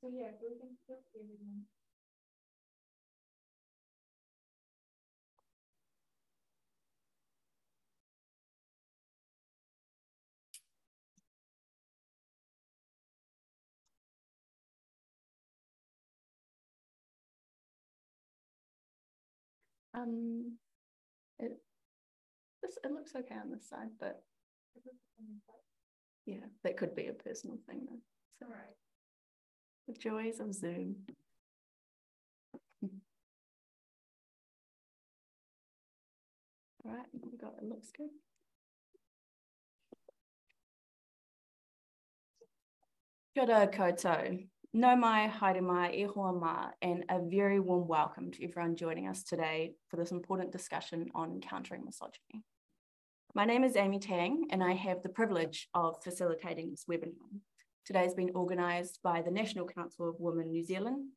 So yeah, we can still see everyone. It looks okay on this side, but yeah, that could be a personal thing though. So, right. The joys of Zoom. All right, we got it. Looks good. Kia ora koutou. No mai, haere mai, e hoa ma, and a very warm welcome to everyone joining us today for this important discussion on countering misogyny. My name is Aimee Tang, and I have the privilege of facilitating this webinar. Today has been organised by the National Council of Women New Zealand,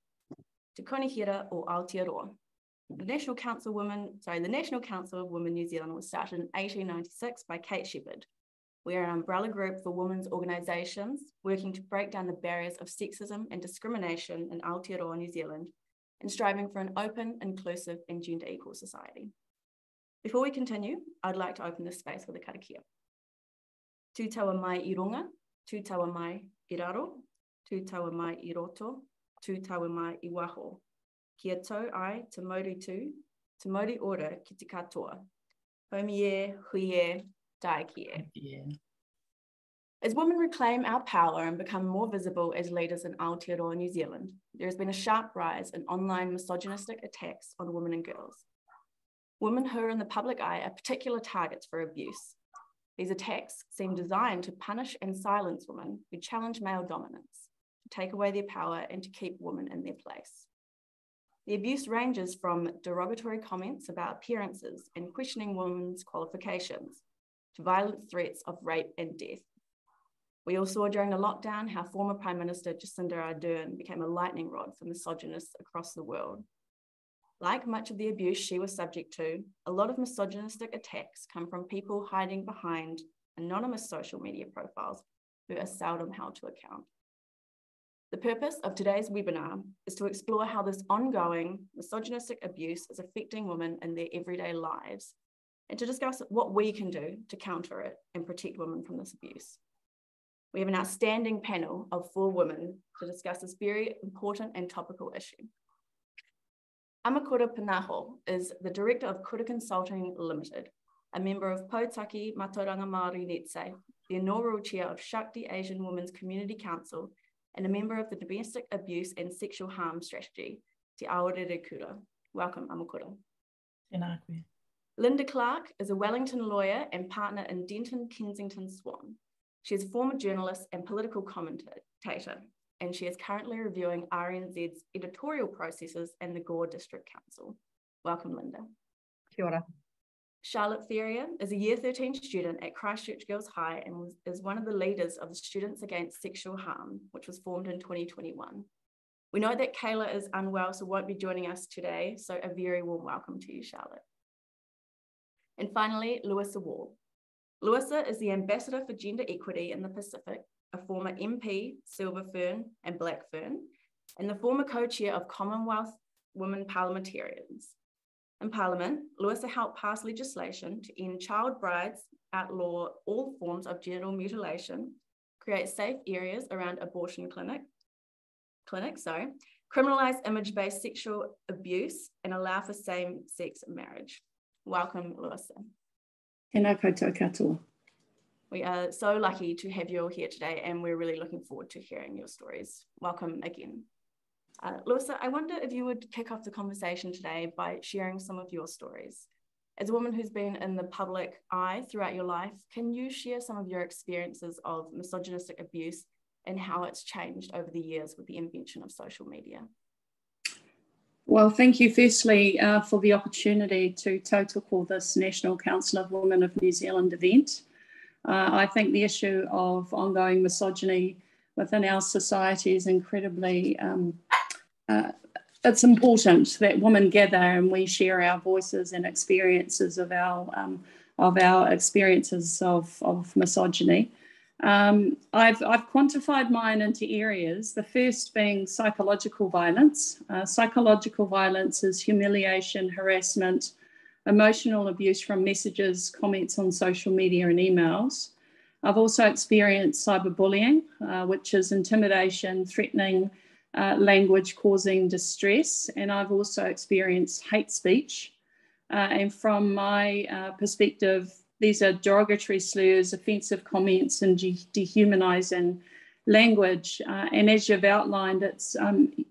Te Kaunihera o Aotearoa. The National Council of Women New Zealand was started in 1896 by Kate Shepherd. We are an umbrella group for women's organisations working to break down the barriers of sexism and discrimination in Aotearoa, New Zealand, and striving for an open, inclusive and gender equal society. Before we continue, I'd like to open this space with a karakia. Tū taua mai I runga, tū taua mai I raro, tū taua mai I roto, tū taua mai I waho. Kia tau ai te mauri tū, te mauri ora ki te katoa. Haumi e, hui e, dai ki e. As women reclaim our power and become more visible as leaders in Aotearoa, New Zealand, there has been a sharp rise in online misogynistic attacks on women and girls. Women who are in the public eye are particular targets for abuse. These attacks seem designed to punish and silence women who challenge male dominance, to take away their power and to keep women in their place. The abuse ranges from derogatory comments about appearances and questioning women's qualifications to violent threats of rape and death. We all saw during the lockdown how former Prime Minister Jacinda Ardern became a lightning rod for misogynists across the world. Like much of the abuse she was subject to, a lot of misogynistic attacks come from people hiding behind anonymous social media profiles who are seldom held to account. The purpose of today's webinar is to explore how this ongoing misogynistic abuse is affecting women in their everyday lives, and to discuss what we can do to counter it and protect women from this abuse. We have an outstanding panel of 4 women to discuss this very important and topical issue. Amakura Panaho is the Director of Kura Consulting Limited, a member of Pautaki Mātauranga Māori Netse, the inaugural chair of Shakti Asian Women's Community Council, and a member of the Domestic Abuse and Sexual Harm Strategy, Te Aorere Kura. Welcome, Amakura. Tēnā koe. Linda Clark is a Wellington lawyer and partner in Denton Kensington Swan. She is a former journalist and political commentator, and she is currently reviewing RNZ's editorial processes in the Gore District Council. Welcome, Linda. Kia ora. Charlotte Ferrier is a Year 13 student at Christchurch Girls High and is one of the leaders of the Students Against Sexual Harm, which was formed in 2021. We know that Kayla is unwell, so won't be joining us today, so a very warm welcome to you, Charlotte. And finally, Louisa Wall. Louisa is the Ambassador for Gender Equity in the Pacific, a former MP, Silver Fern and Black Fern, and the former co-chair of Commonwealth Women Parliamentarians. In Parliament, Louisa helped pass legislation to end child brides, outlaw all forms of genital mutilation, create safe areas around abortion clinics, criminalise image-based sexual abuse, and allow for same-sex marriage. Welcome, Louisa. Tēnā koutou katoa. We are so lucky to have you all here today, and we're really looking forward to hearing your stories. Welcome again. Louisa, I wonder if you would kick off the conversation today by sharing some of your stories. As a woman who's been in the public eye throughout your life, can you share some of your experiences of misogynistic abuse and how it's changed over the years with the invention of social media? Well, thank you firstly for the opportunity to tautoko this National Council of Women of New Zealand event. I think the issue of ongoing misogyny within our society is incredibly, it's important that women gather and we share our voices and experiences of our experiences of misogyny. I've quantified mine into areas, the first being psychological violence. Psychological violence is humiliation, harassment, emotional abuse from messages, comments on social media and emails. I've also experienced cyberbullying, which is intimidation, threatening language causing distress, and I've also experienced hate speech. And from my perspective, these are derogatory slurs, offensive comments, and dehumanising language. And as you've outlined, it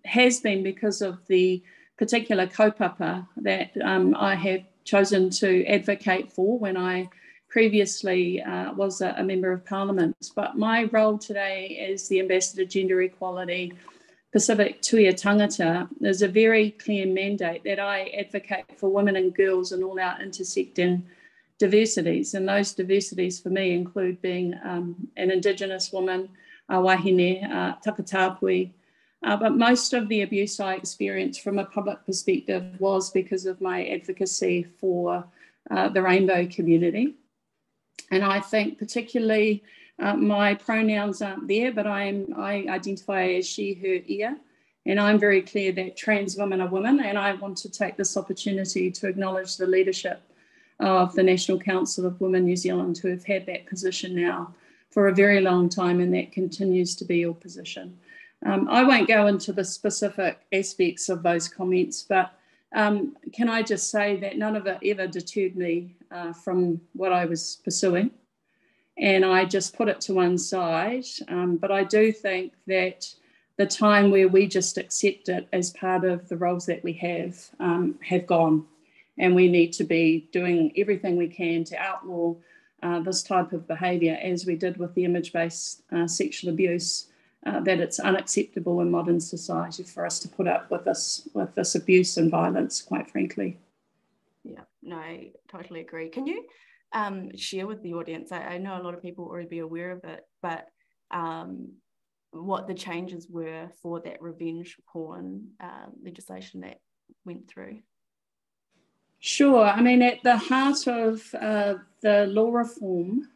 has been because of the particular kaupapa that I have chosen to advocate for when I previously was a member of Parliament. But my role today as the Ambassador Gender Equality Pacific Tuia Tangata is a very clear mandate that I advocate for women and girls and all our intersecting diversities. And those diversities for me include being an Indigenous woman, wāhine, takatapui. But most of the abuse I experienced from a public perspective was because of my advocacy for the rainbow community. And I think particularly my pronouns aren't there, but I identify as she, her, ia. And I'm very clear that trans women are women. And I want to take this opportunity to acknowledge the leadership of the National Council of Women New Zealand, who have had that position now for a very long time, and that continues to be your position. I won't go into the specific aspects of those comments, but can I just say that none of it ever deterred me from what I was pursuing, and I just put it to one side. But I do think that the time where we just accept it as part of the roles that we have gone. And we need to be doing everything we can to outlaw this type of behaviour, as we did with the image-based sexual abuse, that it's unacceptable in modern society for us to put up with this abuse and violence, quite frankly. Yeah, no, I totally agree. Can you share with the audience, I know a lot of people already be aware of it, but what the changes were for that revenge porn legislation that went through? Sure. I mean, at the heart of the law reform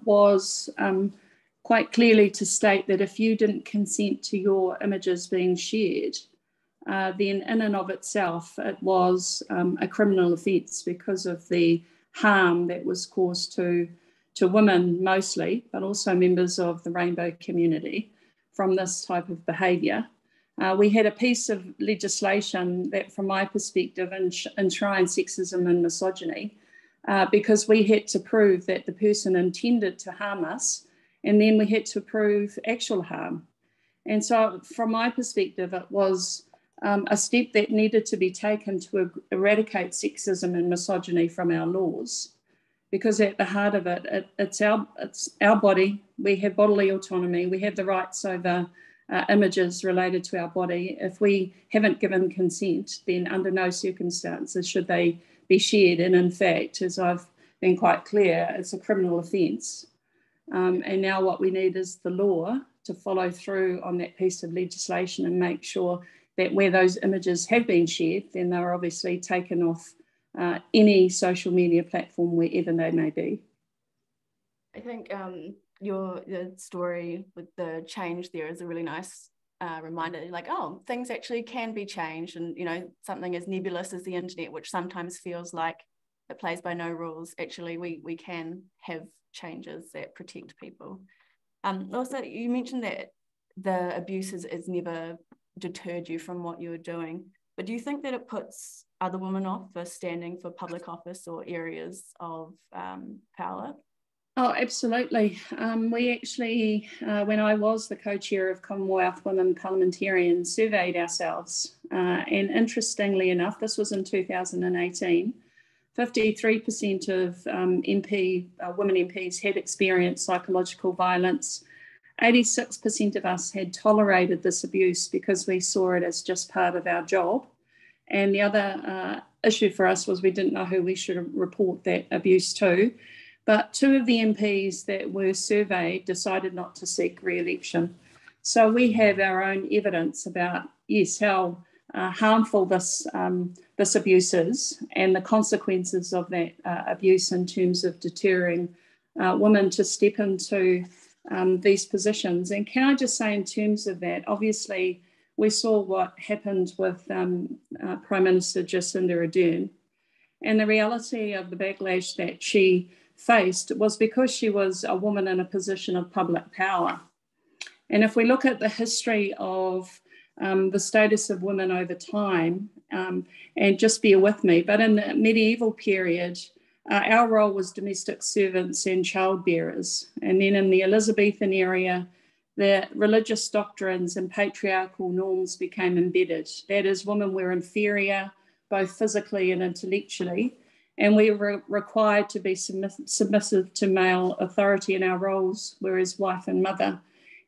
was quite clearly to state that if you didn't consent to your images being shared, then in and of itself, it was a criminal offence because of the harm that was caused to women mostly, but also members of the rainbow community from this type of behaviour. We had a piece of legislation that, from my perspective, enshrined sexism and misogyny because we had to prove that the person intended to harm us, and then we had to prove actual harm. And so from my perspective, it was a step that needed to be taken to eradicate sexism and misogyny from our laws, because at the heart of it, it's our body. We have bodily autonomy. We have the rights over images related to our body. If we haven't given consent, then under no circumstances should they be shared. And in fact, as I've been quite clear, it's a criminal offence. And now what we need is the law to follow through on that piece of legislation and make sure that where those images have been shared, then they're obviously taken off any social media platform, wherever they may be. I think your story with the change there is a really nice reminder, like, oh, things actually can be changed. And, you know, something as nebulous as the internet, which sometimes feels like it plays by no rules, actually we can have changes that protect people. Also, you mentioned that the abuse has never deterred you from what you were doing, but do you think that it puts other women off for standing for public office or areas of power? Oh, absolutely. We actually, when I was the co-chair of Commonwealth Women Parliamentarians, surveyed ourselves. And interestingly enough, this was in 2018, 53% of women MPs had experienced psychological violence. 86% of us had tolerated this abuse because we saw it as just part of our job. And the other issue for us was we didn't know who we should report that abuse to. But 2 of the MPs that were surveyed decided not to seek re-election. So we have our own evidence about, yes, how harmful this abuse is and the consequences of that abuse in terms of deterring women to step into these positions. And can I just say in terms of that, obviously we saw what happened with Prime Minister Jacinda Ardern, and the reality of the backlash that she faced was because she was a woman in a position of public power. And if we look at the history of the status of women over time, and just bear with me, but in the medieval period, our role was domestic servants and childbearers. And then in the Elizabethan era, the religious doctrines and patriarchal norms became embedded. That is, women were inferior, both physically and intellectually, and we were required to be submissive to male authority in our roles, whereas wife and mother.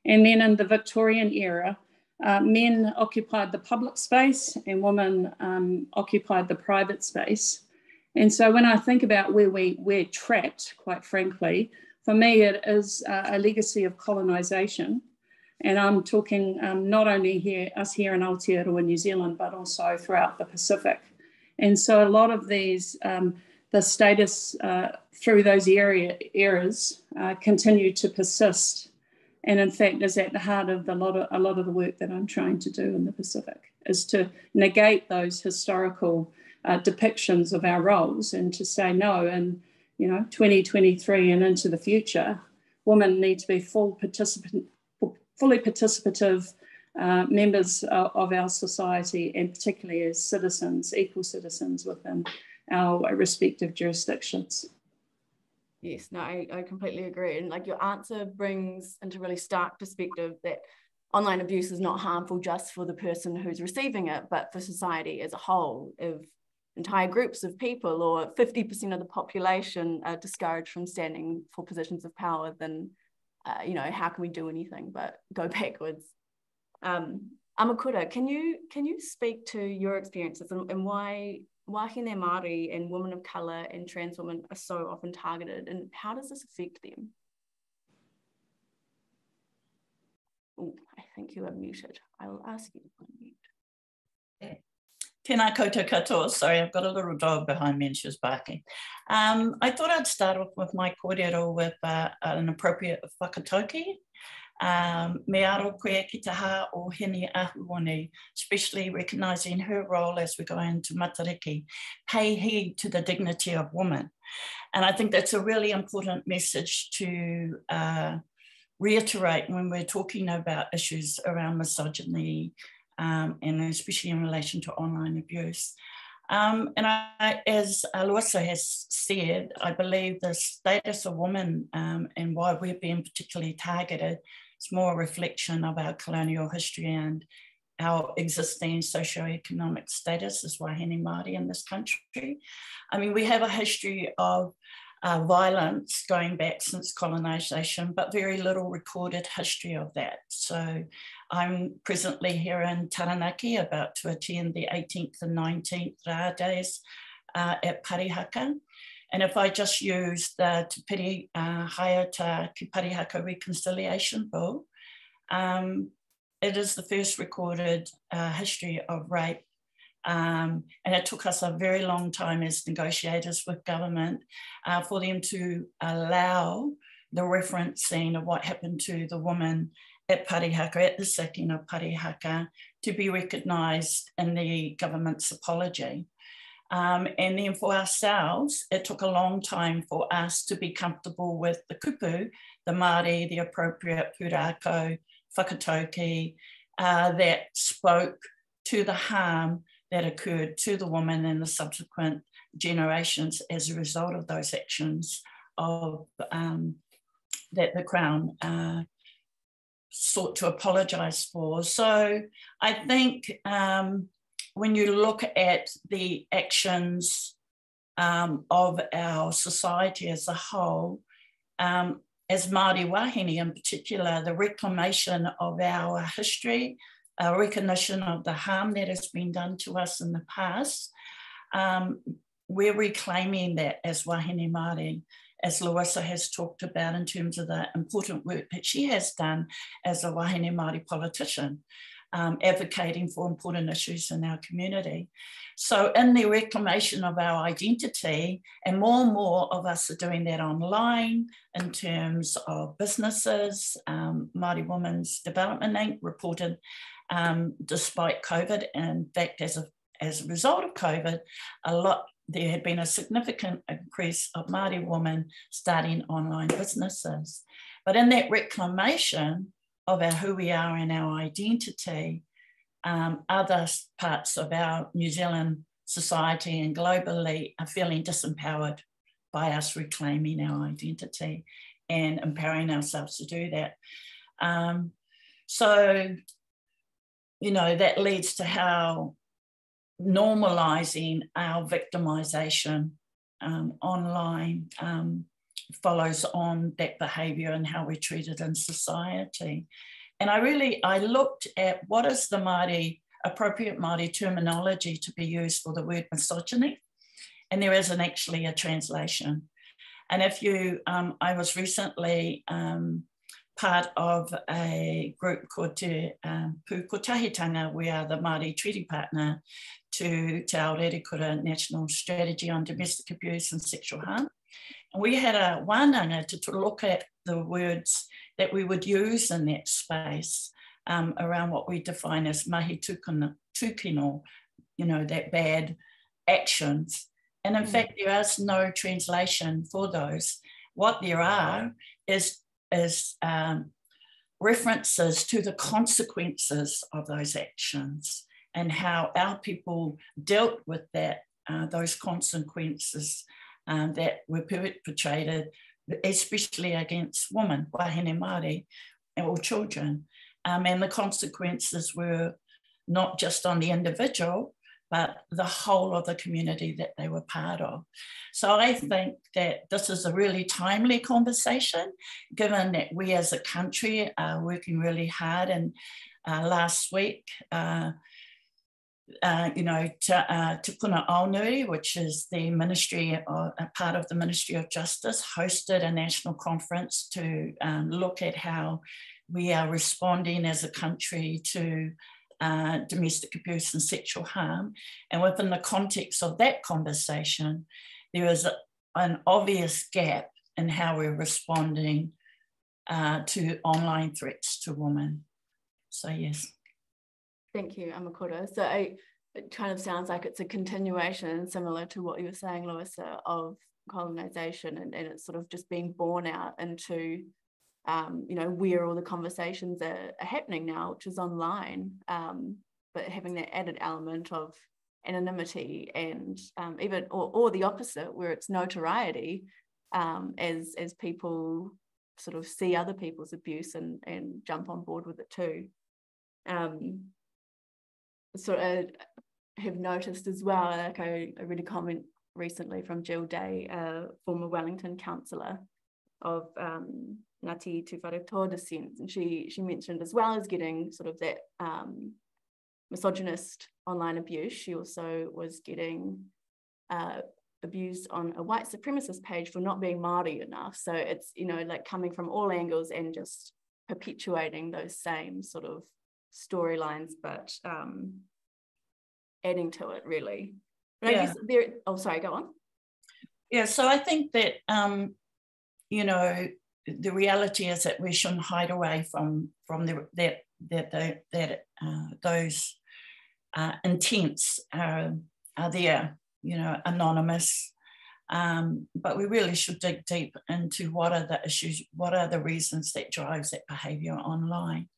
And then in the Victorian era, men occupied the public space and women occupied the private space. And so when I think about where we're trapped, quite frankly, for me it is a legacy of colonisation. And I'm talking not only us here in Aotearoa, New Zealand, but also throughout the Pacific. And so a lot of these, the status through those eras continue to persist. And in fact, is at the heart of a lot of the work that I'm trying to do in the Pacific, is to negate those historical depictions of our roles and to say no, and 2023 and into the future, women need to be fully participative members of our society, and particularly as citizens, equal citizens within our respective jurisdictions. Yes, no, I completely agree. And like your answer brings into really stark perspective that online abuse is not harmful just for the person who's receiving it, but for society as a whole. If entire groups of people or 50% of the population are discouraged from standing for positions of power, then how can we do anything but go backwards? Amakura, can you speak to your experiences and why Wāhine Māori and women of colour and trans women are so often targeted, and how does this affect them? Oh, I think you are muted. I will ask you to unmute. Tēnā koutou katoa. Sorry, I've got a little dog behind me and she was barking. I thought I'd start off with my kōrero with an appropriate whakatauki. Me aro koe ki te hā o Hene Ahuone, especially recognising her role as we go into matariki, pay heed to the dignity of women. And I think that's a really important message to reiterate when we're talking about issues around misogyny, and especially in relation to online abuse. And as Louisa has said, I believe the status of women and why we're being particularly targeted is more a reflection of our colonial history and our existing socioeconomic status as Wāhine Māori in this country. I mean, we have a history of violence going back since colonisation, but very little recorded history of that. So I'm presently here in Taranaki, about to attend the 18th and 19th Rā days at Parihaka. And if I just use the Te Piri Haiata ki Parihaka Reconciliation Bill, it is the first recorded history of rape. And it took us a very long time as negotiators with government for them to allow the referencing of what happened to the woman at Parihaka, at the sitting of Parihaka, to be recognised in the government's apology. And then for ourselves, it took a long time for us to be comfortable with the kupu, the Māori, the appropriate pūrākau, whakatauki, that spoke to the harm that occurred to the woman and the subsequent generations as a result of those actions of that the Crown sought to apologise for. So I think when you look at the actions of our society as a whole, as Māori Wāhine in particular, the reclamation of our history, a recognition of the harm that has been done to us in the past, we're reclaiming that as Wāhine Māori, as Louisa has talked about in terms of the important work that she has done as a Wāhine Māori politician. advocating for important issues in our community. So in the reclamation of our identity, and more of us are doing that online in terms of businesses, Māori Women's Development Inc. reported despite COVID, and in fact, as a result of COVID, there had been a significant increase of Māori women starting online businesses. But in that reclamation of who we are and our identity, other parts of our New Zealand society and globally are feeling disempowered by us reclaiming our identity and empowering ourselves to do that. So, you know, that leads to how normalising our victimisation online follows on that behaviour and how we're treated in society. And I looked at what is the appropriate Māori terminology to be used for the word misogyny, and there isn't actually a translation. And if you, I was recently part of a group called Te Pūkotahitanga. We are the Māori treaty partner to Te Aotearoa National Strategy on Domestic Abuse and Sexual Harm. And we had a wānanga to look at the words that we would use in that space around what we define as mahi tūkino, you know, that bad actions. And in fact, there is no translation for those. What there are is references to the consequences of those actions and how our people dealt with that, those consequences that were perpetrated, especially against women, wāhine Māori, or children. And the consequences were not just on the individual, but the whole of the community that they were part of. So I think that this is a really timely conversation, given that we as a country are working really hard. And last week, you know, Te Puna Aonui, which is the ministry, a part of the Ministry of Justice, hosted a national conference to look at how we are responding as a country to domestic abuse and sexual harm. And within the context of that conversation, there is an obvious gap in how we're responding to online threats to women. So yes. Thank you, Amakura. So it kind of sounds like it's a continuation, similar to what you were saying, Louisa, of colonisation, and it's sort of just being borne out into you know, where all the conversations are happening now, which is online, but having that added element of anonymity and even, or the opposite, where it's notoriety, as people sort of see other people's abuse and jump on board with it too. So I have noticed as well, like I read a comment recently from Jill Day, a former Wellington councillor of Ngāti Tuwharetoa descent, and she mentioned, as well as getting sort of that misogynist online abuse, she also was getting abused on a white supremacist page for not being Māori enough. So it's, you know, like coming from all angles and just perpetuating those same sort of storylines, but adding to it, really. But I guess there, oh, sorry, go on. Yeah, so I think that, you know, the reality is that we shouldn't hide away from those intents are there, you know, anonymous, but we really should dig deep into what are the issues, what are the reasons that drives that behaviour online.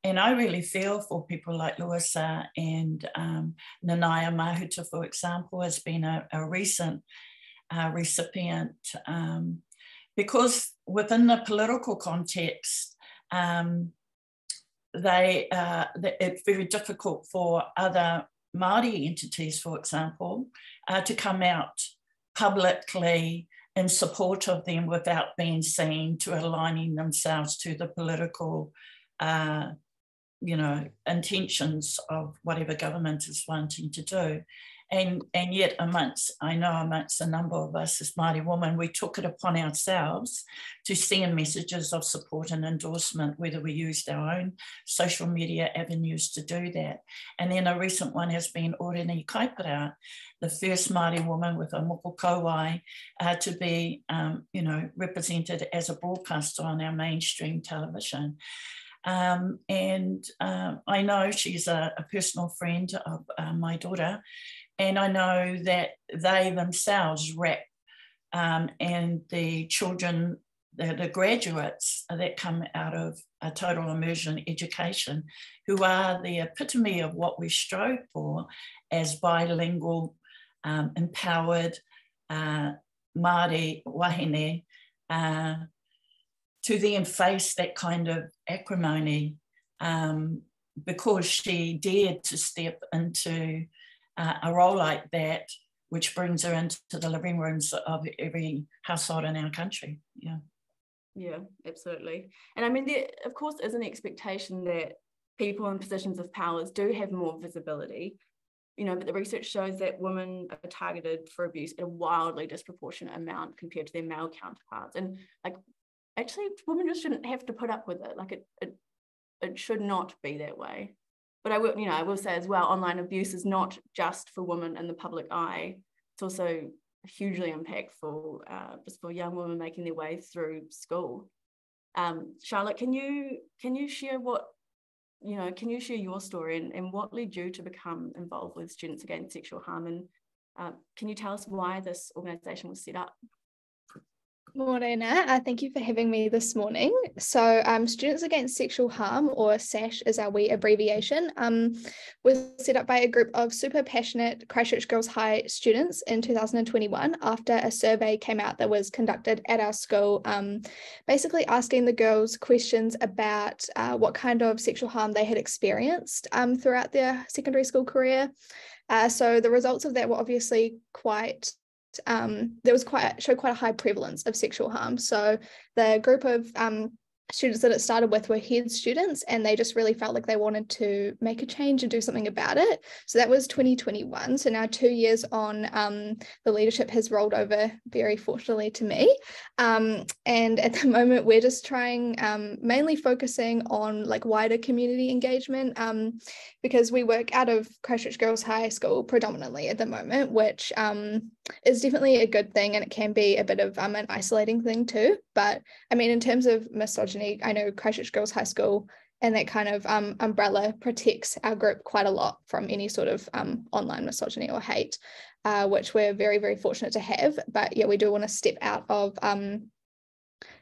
And I really feel for people like Louisa and Nanaia Mahuta, for example, has been a recent recipient, because within the political context, it's very difficult for other Māori entities, for example, to come out publicly in support of them without being seen to aligning themselves to the political you know, intentions of whatever government is wanting to do. And yet I know amongst a number of us as Māori women, we took it upon ourselves to send messages of support and endorsement, whether we used our own social media avenues to do that. And then a recent one has been Oreni Kaipara, the first Māori woman with a moko kauai to be, represented as a broadcaster on our mainstream television. I know she's a personal friend of my daughter, and I know that they themselves rap and the children, the graduates that come out of a total immersion education, who are the epitome of what we strive for as bilingual, empowered Māori wāhine, to then face that kind of acrimony because she dared to step into a role like that, which brings her into the living rooms of every household in our country. Yeah, absolutely. And I mean, there, of course, is an expectation that people in positions of powers do have more visibility, but the research shows that women are targeted for abuse at a wildly disproportionate amount compared to their male counterparts. And actually, women just shouldn't have to put up with it. It should not be that way. But I will say as well, online abuse is not just for women in the public eye. It's also hugely impactful just for young women making their way through school. Charlotte, can you share can you share your story and what led you to become involved with Students Against Sexual Harm? And can you tell us why this organisation was set up? Morena, thank you for having me this morning. So Students Against Sexual Harm, or SASH is our wee abbreviation, was set up by a group of super passionate Christchurch Girls High students in 2021 after a survey came out that was conducted at our school, basically asking the girls questions about what kind of sexual harm they had experienced throughout their secondary school career. So the results of that were obviously showed quite a high prevalence of sexual harm. So the group of students that it started with were head students, and they just really felt like they wanted to make a change and do something about it. So that was 2021. So now 2 years on, the leadership has rolled over, very fortunately to me. And at the moment, we're just trying, mainly focusing on wider community engagement, because we work out of Christchurch Girls High School predominantly at the moment, which is definitely a good thing, and it can be a bit of an isolating thing too. But I mean, in terms of misogyny, I know Christchurch Girls High School and that kind of umbrella protects our group quite a lot from any sort of online misogyny or hate, which we're very, very fortunate to have. But yeah, we do want to step out of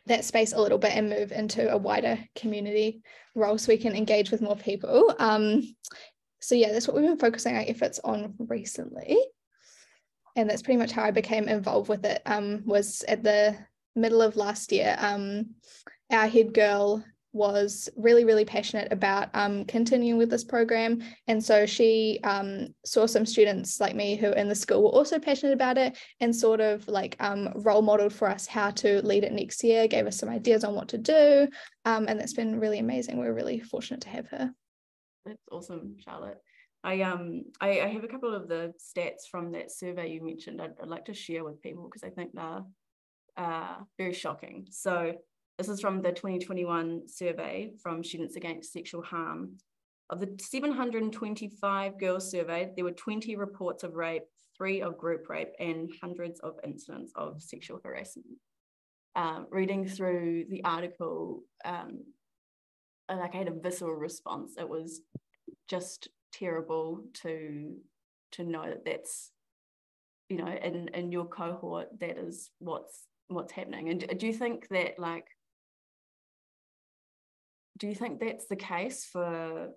that space a little bit and move into a wider community role so we can engage with more people. So yeah, that's what we've been focusing our efforts on recently. And that's pretty much how I became involved with it, was at the middle of last year. Our head girl was really, really passionate about continuing with this program. And so she saw some students like me who in the school were also passionate about it, and sort of role modeled for us how to lead it next year, gave us some ideas on what to do. And that's been really amazing. We're really fortunate to have her. That's awesome, Charlotte. I have a couple of the stats from that survey you mentioned I'd like to share with people, because I think they're very shocking. So this is from the 2021 survey from Students Against Sexual Harm. Of the 725 girls surveyed, there were 20 reports of rape, 3 of group rape, and hundreds of incidents of sexual harassment. Reading through the article, I had a visceral response. It was just terrible to know that that's, in your cohort, that is what's happening. And do you think that do you think that's the case for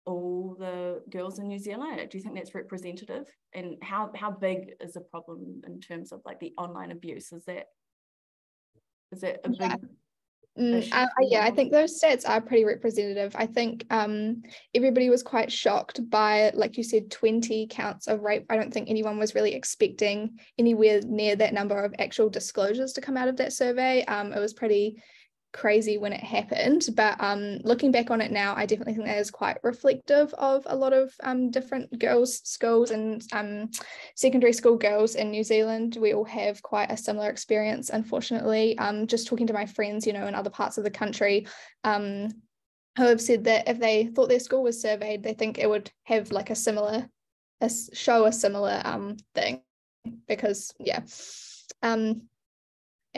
all the girls in New Zealand? Do you think that's representative? And how big is the problem in terms of the online abuse? Is that a big issue? Yeah, I think those stats are pretty representative. I think everybody was quite shocked by, like you said, 20 counts of rape. I don't think anyone was really expecting anywhere near that number of actual disclosures to come out of that survey. It was pretty crazy when it happened, but looking back on it now, I definitely think that is quite reflective of a lot of different girls' schools and secondary school girls in New Zealand. We all have quite a similar experience, unfortunately. Just talking to my friends, in other parts of the country, who have said that if they thought their school was surveyed, they think it would have like show a similar thing, because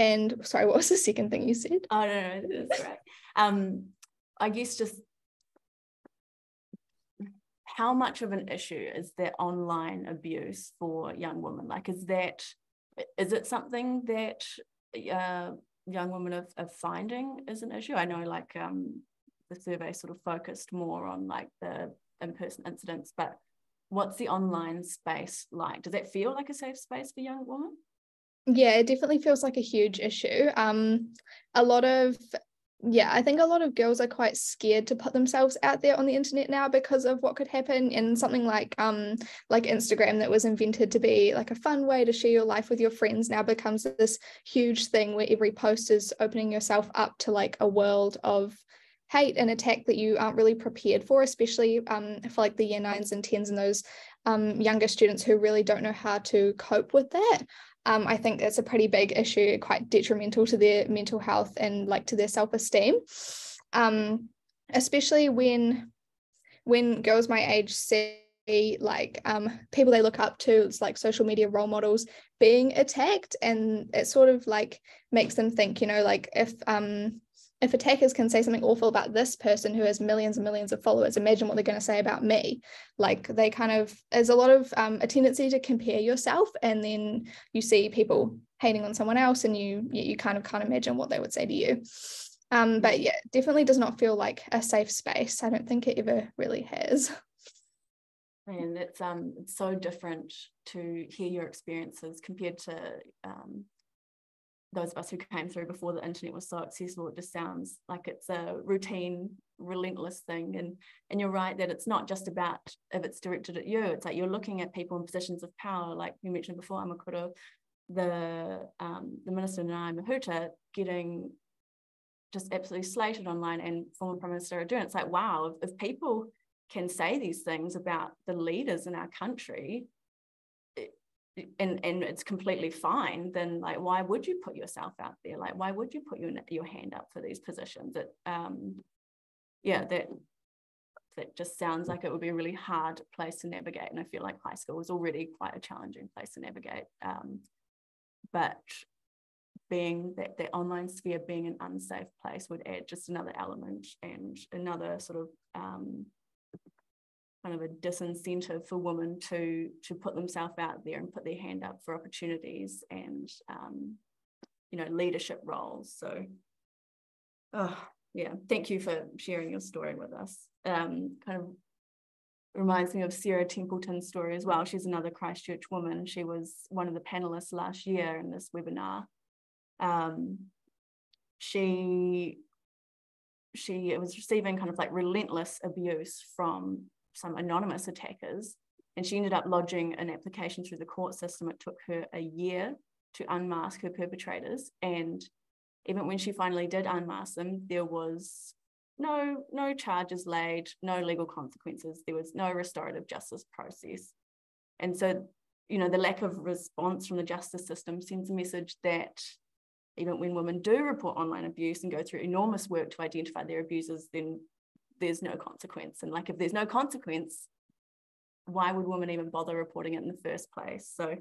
and sorry, what was the second thing you said? Oh, no, that's right. I guess just how much of an issue is that online abuse for young women? Like, is it something that young women are finding is an issue? I know like the survey sort of focused more on like the in-person incidents, but what's the online space like? Does it feel like a safe space for young women? Yeah, it definitely feels like a huge issue. I think a lot of girls are quite scared to put themselves out there on the internet now because of what could happen. And something like Instagram, that was invented to be like a fun way to share your life with your friends, now becomes this huge thing where every post is opening yourself up to like a world of hate and attack that you aren't really prepared for, especially for like the year 9s and 10s and those younger students who really don't know how to cope with that. I think that's a pretty big issue, quite detrimental to their mental health and like to their self-esteem, especially when girls my age see like people they look up to, it's like social media role models, being attacked, and it sort of like makes them think, like if attackers can say something awful about this person who has millions and millions of followers, imagine what they're going to say about me. Like they there's a lot of a tendency to compare yourself, and then you see people hating on someone else and you kind of can't imagine what they would say to you. But yeah, definitely does not feel like a safe space. I don't think it ever really has. And it's so different to hear your experiences compared to those of us who came through before the internet was so accessible. It just sounds like it's a routine, relentless thing. And you're right that it's not just about if it's directed at you. It's like you're looking at people in positions of power, like you mentioned before, Amakuro, the Minister Nai Mahuta getting just absolutely slated online, and former Prime Minister Ardern. It's like, wow, if people can say these things about the leaders in our country, and it's completely fine, then like why would you put yourself out there? Like why would you put your hand up for these positions? That that just sounds like it would be a really hard place to navigate, and I feel like high school is already quite a challenging place to navigate, but being that online sphere being an unsafe place would add just another element and another sort of kind of a disincentive for women to put themselves out there and put their hand up for opportunities and leadership roles. So thank you for sharing your story with us. Kind of reminds me of Sarah Templeton's story as well. She's another Christchurch woman. She was one of the panelists last year in this webinar. She was receiving kind of like relentless abuse from some anonymous attackers, and she ended up lodging an application through the court system. It took her a year to unmask her perpetrators, and even when she finally did unmask them, there was no charges laid, no legal consequences, there was no restorative justice process. And so, the lack of response from the justice system sends a message that even when women do report online abuse and go through enormous work to identify their abusers, then there's no consequence. And like, if there's no consequence, why would women even bother reporting it in the first place? So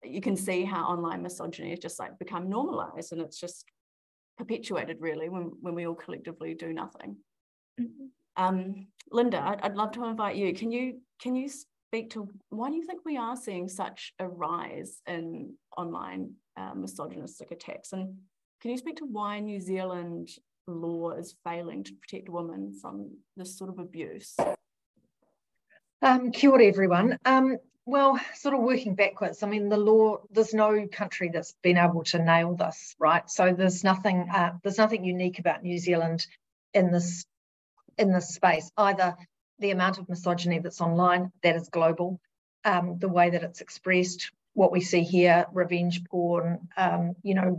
you can see how online misogyny has just like become normalized, and it's just perpetuated really when we all collectively do nothing. Mm-hmm. Linda, I'd love to invite you. Can you speak to why do you think we are seeing such a rise in online misogynistic attacks, and can you speak to why New Zealand law is failing to protect women from this sort of abuse? Kia ora, everyone. Well, sort of working backwards, I mean, the law, there's no country that's been able to nail this, right? So there's nothing unique about New Zealand in this space. Either the amount of misogyny that's online, that is global, the way that it's expressed, what we see here, revenge porn,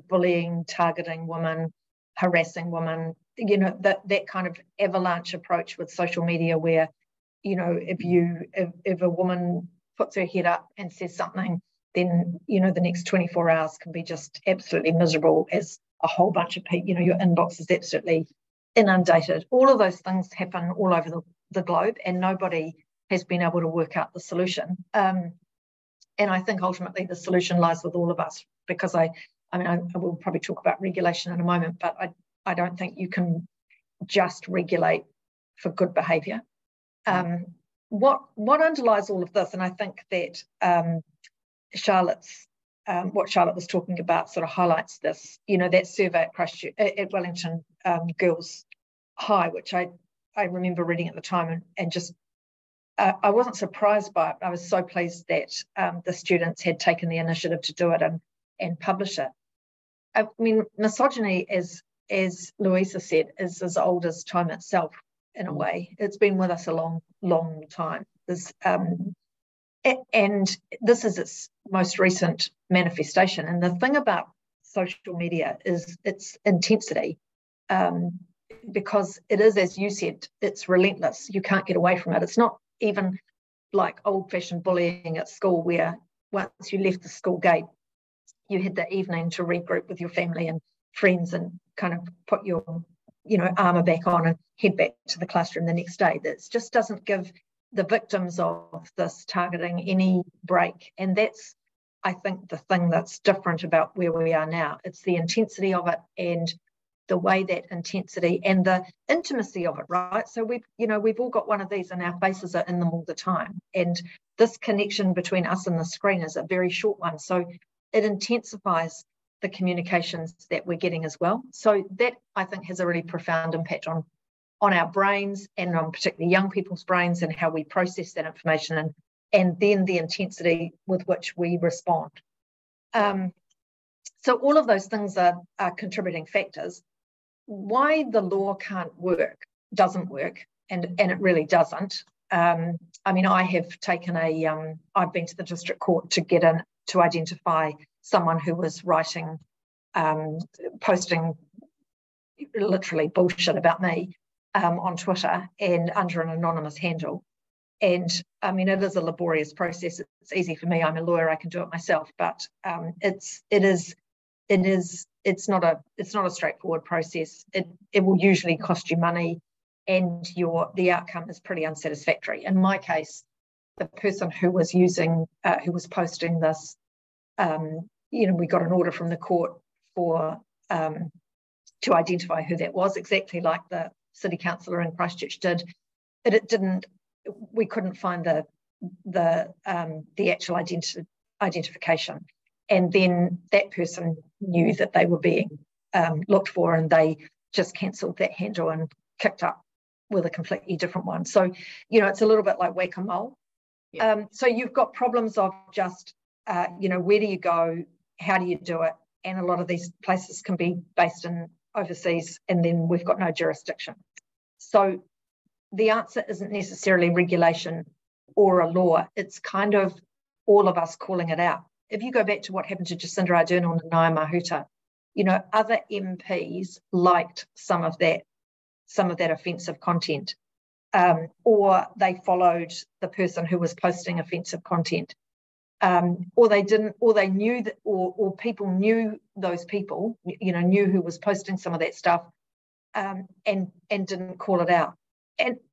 bullying, targeting women, harassing women, you know, that kind of avalanche approach with social media where, you know, if a woman puts her head up and says something, then, you know, the next 24 hours can be just absolutely miserable as a whole bunch of people, you know, your inbox is absolutely inundated. All of those things happen all over the globe, and nobody has been able to work out the solution. And I think ultimately the solution lies with all of us, because I will probably talk about regulation in a moment, but I don't think you can just regulate for good behaviour. What underlies all of this, and I think that what Charlotte was talking about sort of highlights this, you know, that survey at Wellington Girls High, which I remember reading at the time, and just I wasn't surprised by it. I was so pleased that the students had taken the initiative to do it and publish it. I mean, misogyny, as Louisa said, is as old as time itself in a way. It's been with us a long, long time. And this is its most recent manifestation. And the thing about social media is its intensity, because it is, as you said, it's relentless. You can't get away from it. It's not even like old-fashioned bullying at school, where once you left the school gate, you had the evening to regroup with your family and friends and kind of put your, you know, armour back on and head back to the classroom the next day. That just doesn't give the victims of this targeting any break. And that's, I think, the thing that's different about where we are now. It's the intensity of it, and the way that intensity and the intimacy of it, right? So we've all got one of these and our faces are in them all the time. And this connection between us and the screen is a very short one. So it intensifies the communications that we're getting as well. So that, I think, has a really profound impact on our brains, and on particularly young people's brains, and how we process that information, and then the intensity with which we respond. So all of those things are contributing factors. Why the law doesn't work, and it really doesn't. I mean, I have taken I've been to the district court to get in to identify someone who was posting literally bullshit about me on Twitter and under an anonymous handle. And I mean, it is a laborious process. It's easy for me. I'm a lawyer. I can do it myself. But it's not a straightforward process. It will usually cost you money, and the outcome is pretty unsatisfactory. In my case, the person who was posting this, we got an order from the court to identify who that was, exactly like the city councillor in Christchurch did. We couldn't find the actual identification, and then that person knew that they were being looked for, and they just cancelled that handle and kicked up with a completely different one. So, it's a little bit like whack-a-mole. Yeah. So you've got problems of just, where do you go? How do you do it? And a lot of these places can be based in overseas, and then we've got no jurisdiction. So the answer isn't necessarily regulation or a law. It's kind of all of us calling it out. If you go back to what happened to Jacinda Ardern and Ngai Mahuta, other MPs liked some of that offensive content, or they followed the person who was posting offensive content, or they didn't, or they knew that, or people knew those people, knew who was posting some of that stuff, and didn't call it out.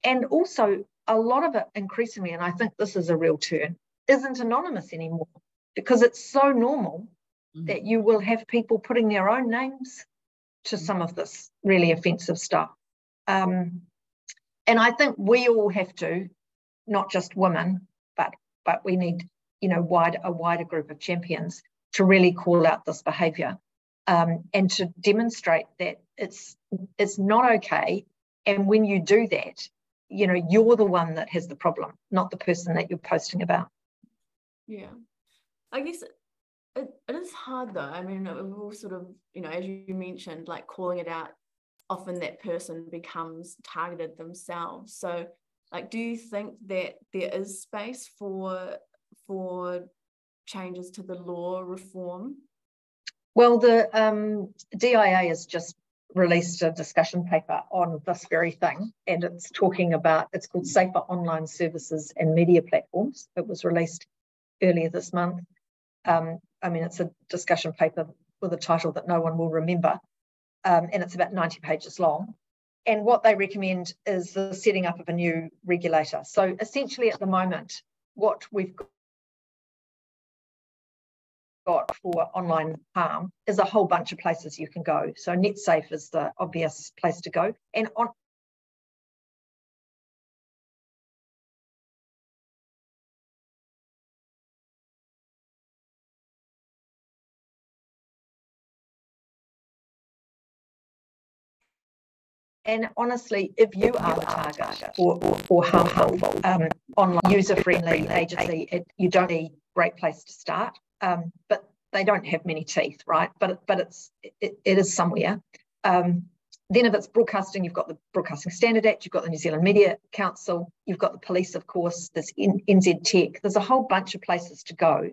And also a lot of it increasingly, and I think this is a real turn, isn't anonymous anymore, because it's so normal that you will have people putting their own names to some of this really offensive stuff. And I think we all have to, not just women, but we need, a wider group of champions to really call out this behaviour, and to demonstrate that it's not okay. And when you do that, you're the one that has the problem, not the person that you're posting about. Yeah, I guess it is hard though. I mean, we're all sort of, as you mentioned, like calling it out, often that person becomes targeted themselves. So, like, do you think that there is space for changes to the law reform? Well, the DIA has just released a discussion paper on this very thing, and it's called Safer Online Services and Media Platforms. It was released earlier this month. It's a discussion paper with a title that no one will remember, and it's about 90 pages long. And what they recommend is the setting up of a new regulator. So essentially at the moment, what we've got for online harm is a whole bunch of places you can go. So NetSafe is the obvious place to go. And honestly, if you are the target for harmful, online, user-friendly agency, you don't need a great place to start. But they don't have many teeth, right? But it is somewhere. Then if it's broadcasting, you've got the Broadcasting Standard Act, you've got the New Zealand Media Council, you've got the police, of course, there's NZ Tech. There's a whole bunch of places to go.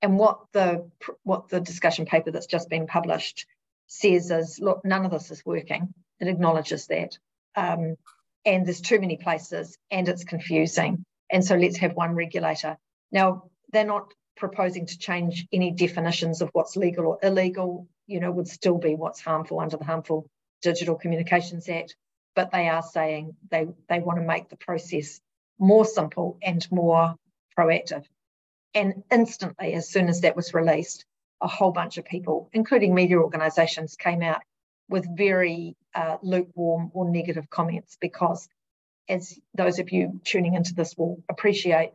And what the discussion paper that's just been published says is, look, none of this is working. It acknowledges that. And there's too many places and it's confusing. And so let's have one regulator. Now, they're not proposing to change any definitions of what's legal or illegal, would still be what's harmful under the Harmful Digital Communications Act. But they are saying they want to make the process more simple and more proactive. And instantly, as soon as that was released, a whole bunch of people, including media organisations, came out with very lukewarm or negative comments, because as those of you tuning into this will appreciate,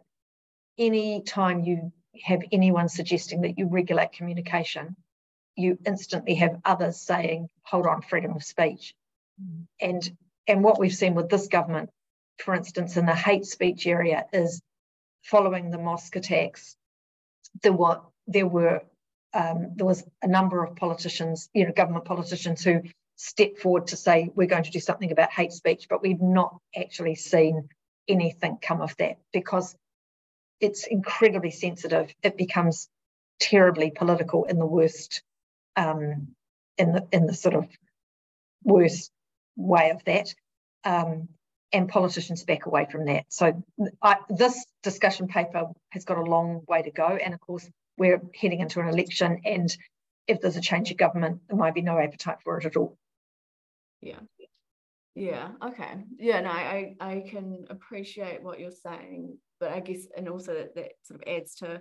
any time you have anyone suggesting that you regulate communication, you instantly have others saying, hold on, freedom of speech. And what we've seen with this government, for instance, in the hate speech area, is following the mosque attacks, there was a number of politicians, government politicians, who stepped forward to say, we're going to do something about hate speech, but we've not actually seen anything come of that, because it's incredibly sensitive. It becomes terribly political in the worst, in the sort of worst way of that, and politicians back away from that. So this discussion paper has got a long way to go, and of course we're heading into an election, and if there's a change of government, there might be no appetite for it at all. Yeah, okay. Yeah, no, I can appreciate what you're saying, but I guess, and also that sort of adds to,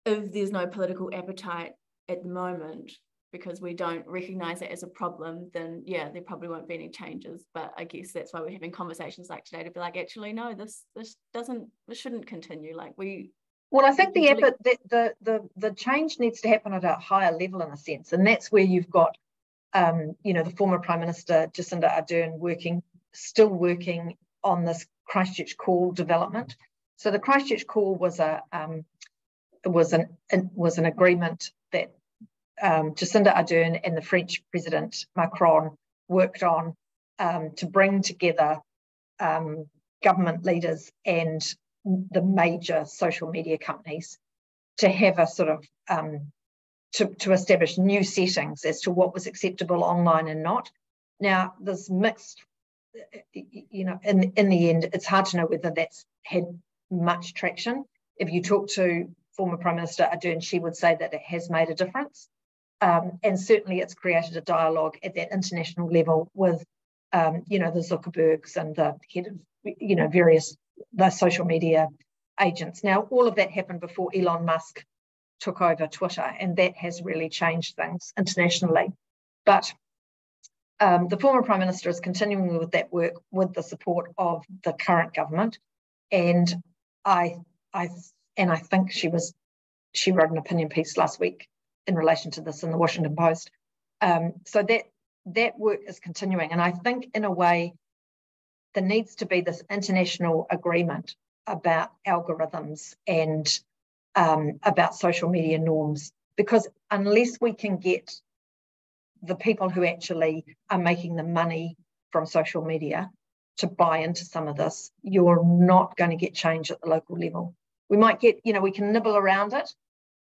if there's no political appetite at the moment because we don't recognise it as a problem, then yeah, there probably won't be any changes. But I guess that's why we're having conversations like today, to be like, actually, no, this shouldn't continue. Well, I think the change needs to happen at a higher level, in a sense, and that's where you've got the former Prime Minister Jacinda Ardern still working on this Christchurch Call development. So the Christchurch Call was an agreement that Jacinda Ardern and the French President Macron worked on to bring together government leaders and the major social media companies to have a sort of to establish new settings as to what was acceptable online and not. Now, there's mixed, in the end, it's hard to know whether that's had much traction. If you talk to former Prime Minister Ardern, she would say that it has made a difference. And certainly it's created a dialogue at that international level with, the Zuckerbergs and the head of, various the social media agents. Now, all of that happened before Elon Musk took over Twitter, and that has really changed things internationally. But the former Prime Minister is continuing with that work with the support of the current government, and I think she wrote an opinion piece last week in relation to this in the Washington Post. So that work is continuing, and I think in a way there needs to be this international agreement about algorithms and about social media norms, because unless we can get the people who actually are making the money from social media to buy into some of this, you're not going to get change at the local level. We might get, we can nibble around it,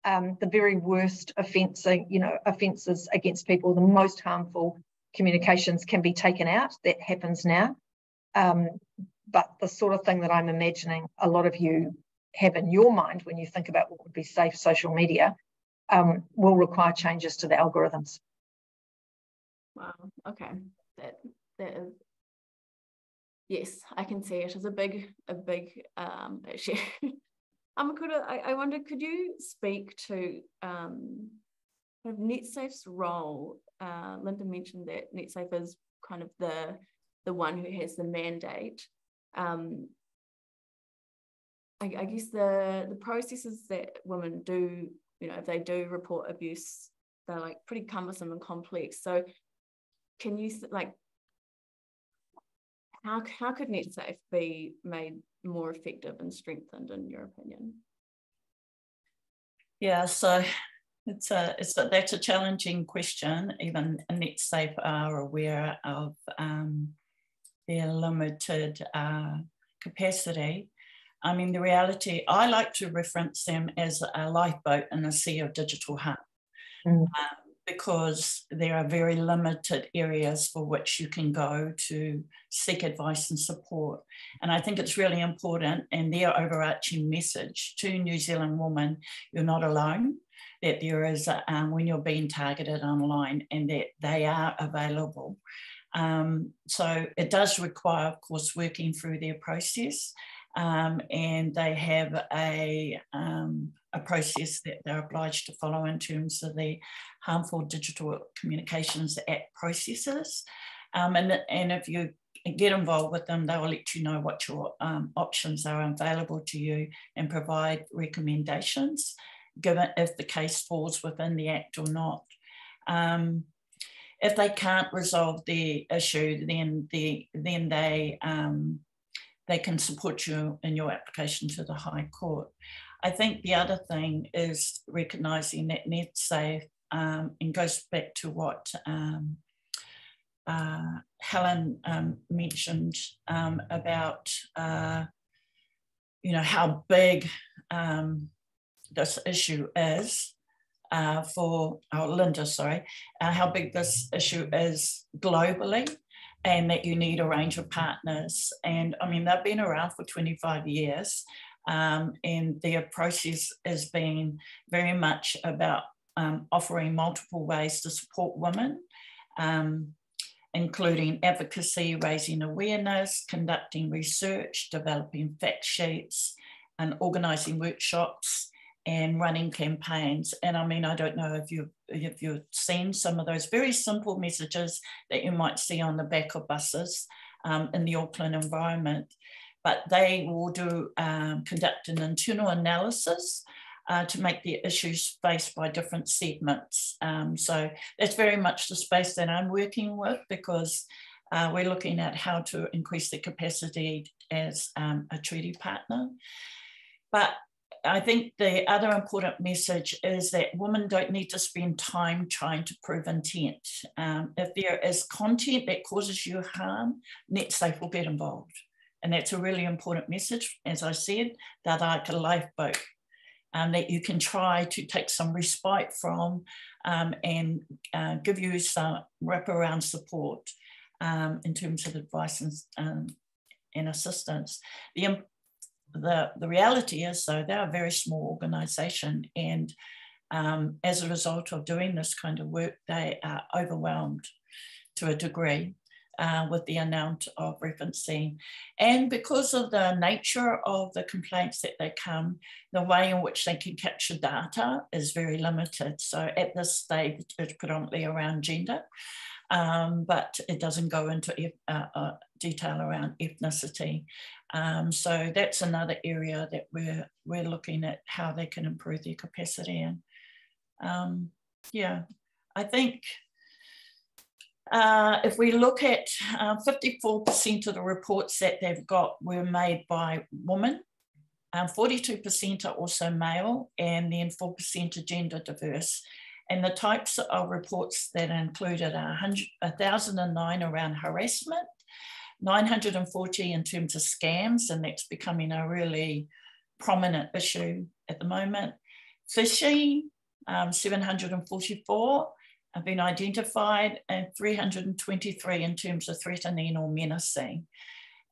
the very worst offences against people, the most harmful communications can be taken out. That happens now. But the sort of thing that I'm imagining a lot of you have in your mind when you think about what would be safe social media will require changes to the algorithms. Wow. Okay. That is, yes, I can see it as a big issue. I wonder, could you speak to kind of NetSafe's role? Linda mentioned that NetSafe is kind of the one who has the mandate. I guess the processes that women do, if they do report abuse, they're like pretty cumbersome and complex. So can you how could NetSafe be made more effective and strengthened, in your opinion? Yeah, so that's a challenging question. Even NetSafe are aware of their limited capacity. I mean, the reality, I like to reference them as a lifeboat in a sea of digital harm. Because there are very limited areas for which you can go to seek advice and support. And I think it's really important, and their overarching message to New Zealand women, you're not alone, that there is, when you're being targeted online, and that they are available. So it does require, of course, working through their process. And they have a process that they're obliged to follow in terms of the Harmful Digital Communications Act processes. And if you get involved with them, they will let you know what your options are available to you and provide recommendations, given if the case falls within the Act or not. If they can't resolve the issue, then they can support you in your application to the High Court. I think the other thing is recognising that NetSafe, and goes back to what Helen mentioned about, how big this issue is Linda, how big this issue is globally, and that you need a range of partners. And I mean, they've been around for 25 years, and their process has been very much about offering multiple ways to support women, including advocacy, raising awareness, conducting research, developing fact sheets, and organising workshops and running campaigns. And I mean, I don't know if you've seen some of those very simple messages that you might see on the back of buses in the Auckland environment, but they will conduct an internal analysis to make the issues faced by different segments. So that's very much the space that I'm working with, because we're looking at how to increase the capacity as a treaty partner. But I think the other important message is that women don't need to spend time trying to prove intent. If there is content that causes you harm, NetSafe will get involved. And that's a really important message. As I said, they're like a lifeboat that you can try to take some respite from and give you some wraparound support in terms of advice and assistance. The reality is, though, they're a very small organisation, and as a result of doing this kind of work, they are overwhelmed to a degree with the amount of referencing. And because of the nature of the complaints that they come, the way in which they can capture data is very limited. So at this stage, it's predominantly around gender, but it doesn't go into detail around ethnicity. So that's another area that we're looking at how they can improve their capacity. And yeah, I think if we look at 54% of the reports that they've got were made by women, 42% are also male, and then 4% are gender diverse. And the types of reports that are included are 1,009 around harassment, 940 in terms of scams, and that's becoming a really prominent issue at the moment, Fishing, 744 have been identified, and 323 in terms of threatening or menacing,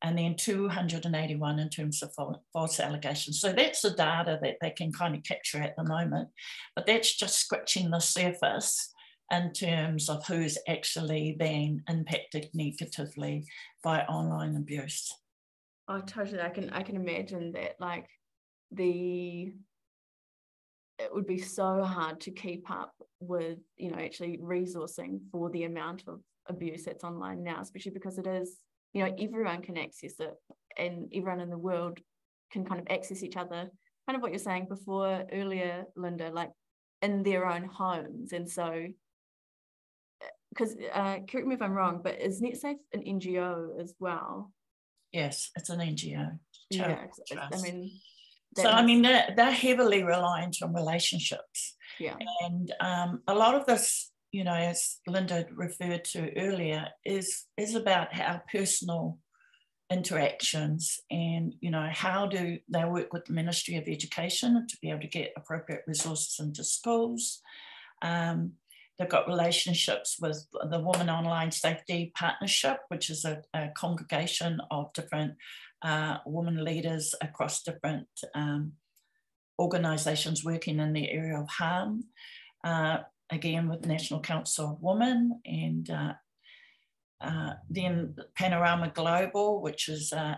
and then 281 in terms of false allegations. So that's the data that they can kind of capture at the moment, but that's just scratching the surface in terms of who's actually being impacted negatively by online abuse. Oh, totally. I can imagine that, like, it would be so hard to keep up with, you know, actually resourcing for the amount of abuse that's online now, especially because it is, you know, everyone can access it, and everyone in the world can kind of access each other, kind of what you're saying before earlier, Linda, like in their own homes. And so, because correct me if I'm wrong, but is NetSafe an NGO as well? Yes, it's an NGO. Yeah, I mean, so I mean, they're heavily reliant on relationships. Yeah. And a lot of this, you know, as Linda referred to earlier, is about how personal interactions, and, you know, how do they work with the Ministry of Education to be able to get appropriate resources into schools. They've got relationships with the Women Online Safety Partnership, which is a congregation of different women leaders across different organisations working in the area of harm. Again, with National Council of Women, and then Panorama Global, which is an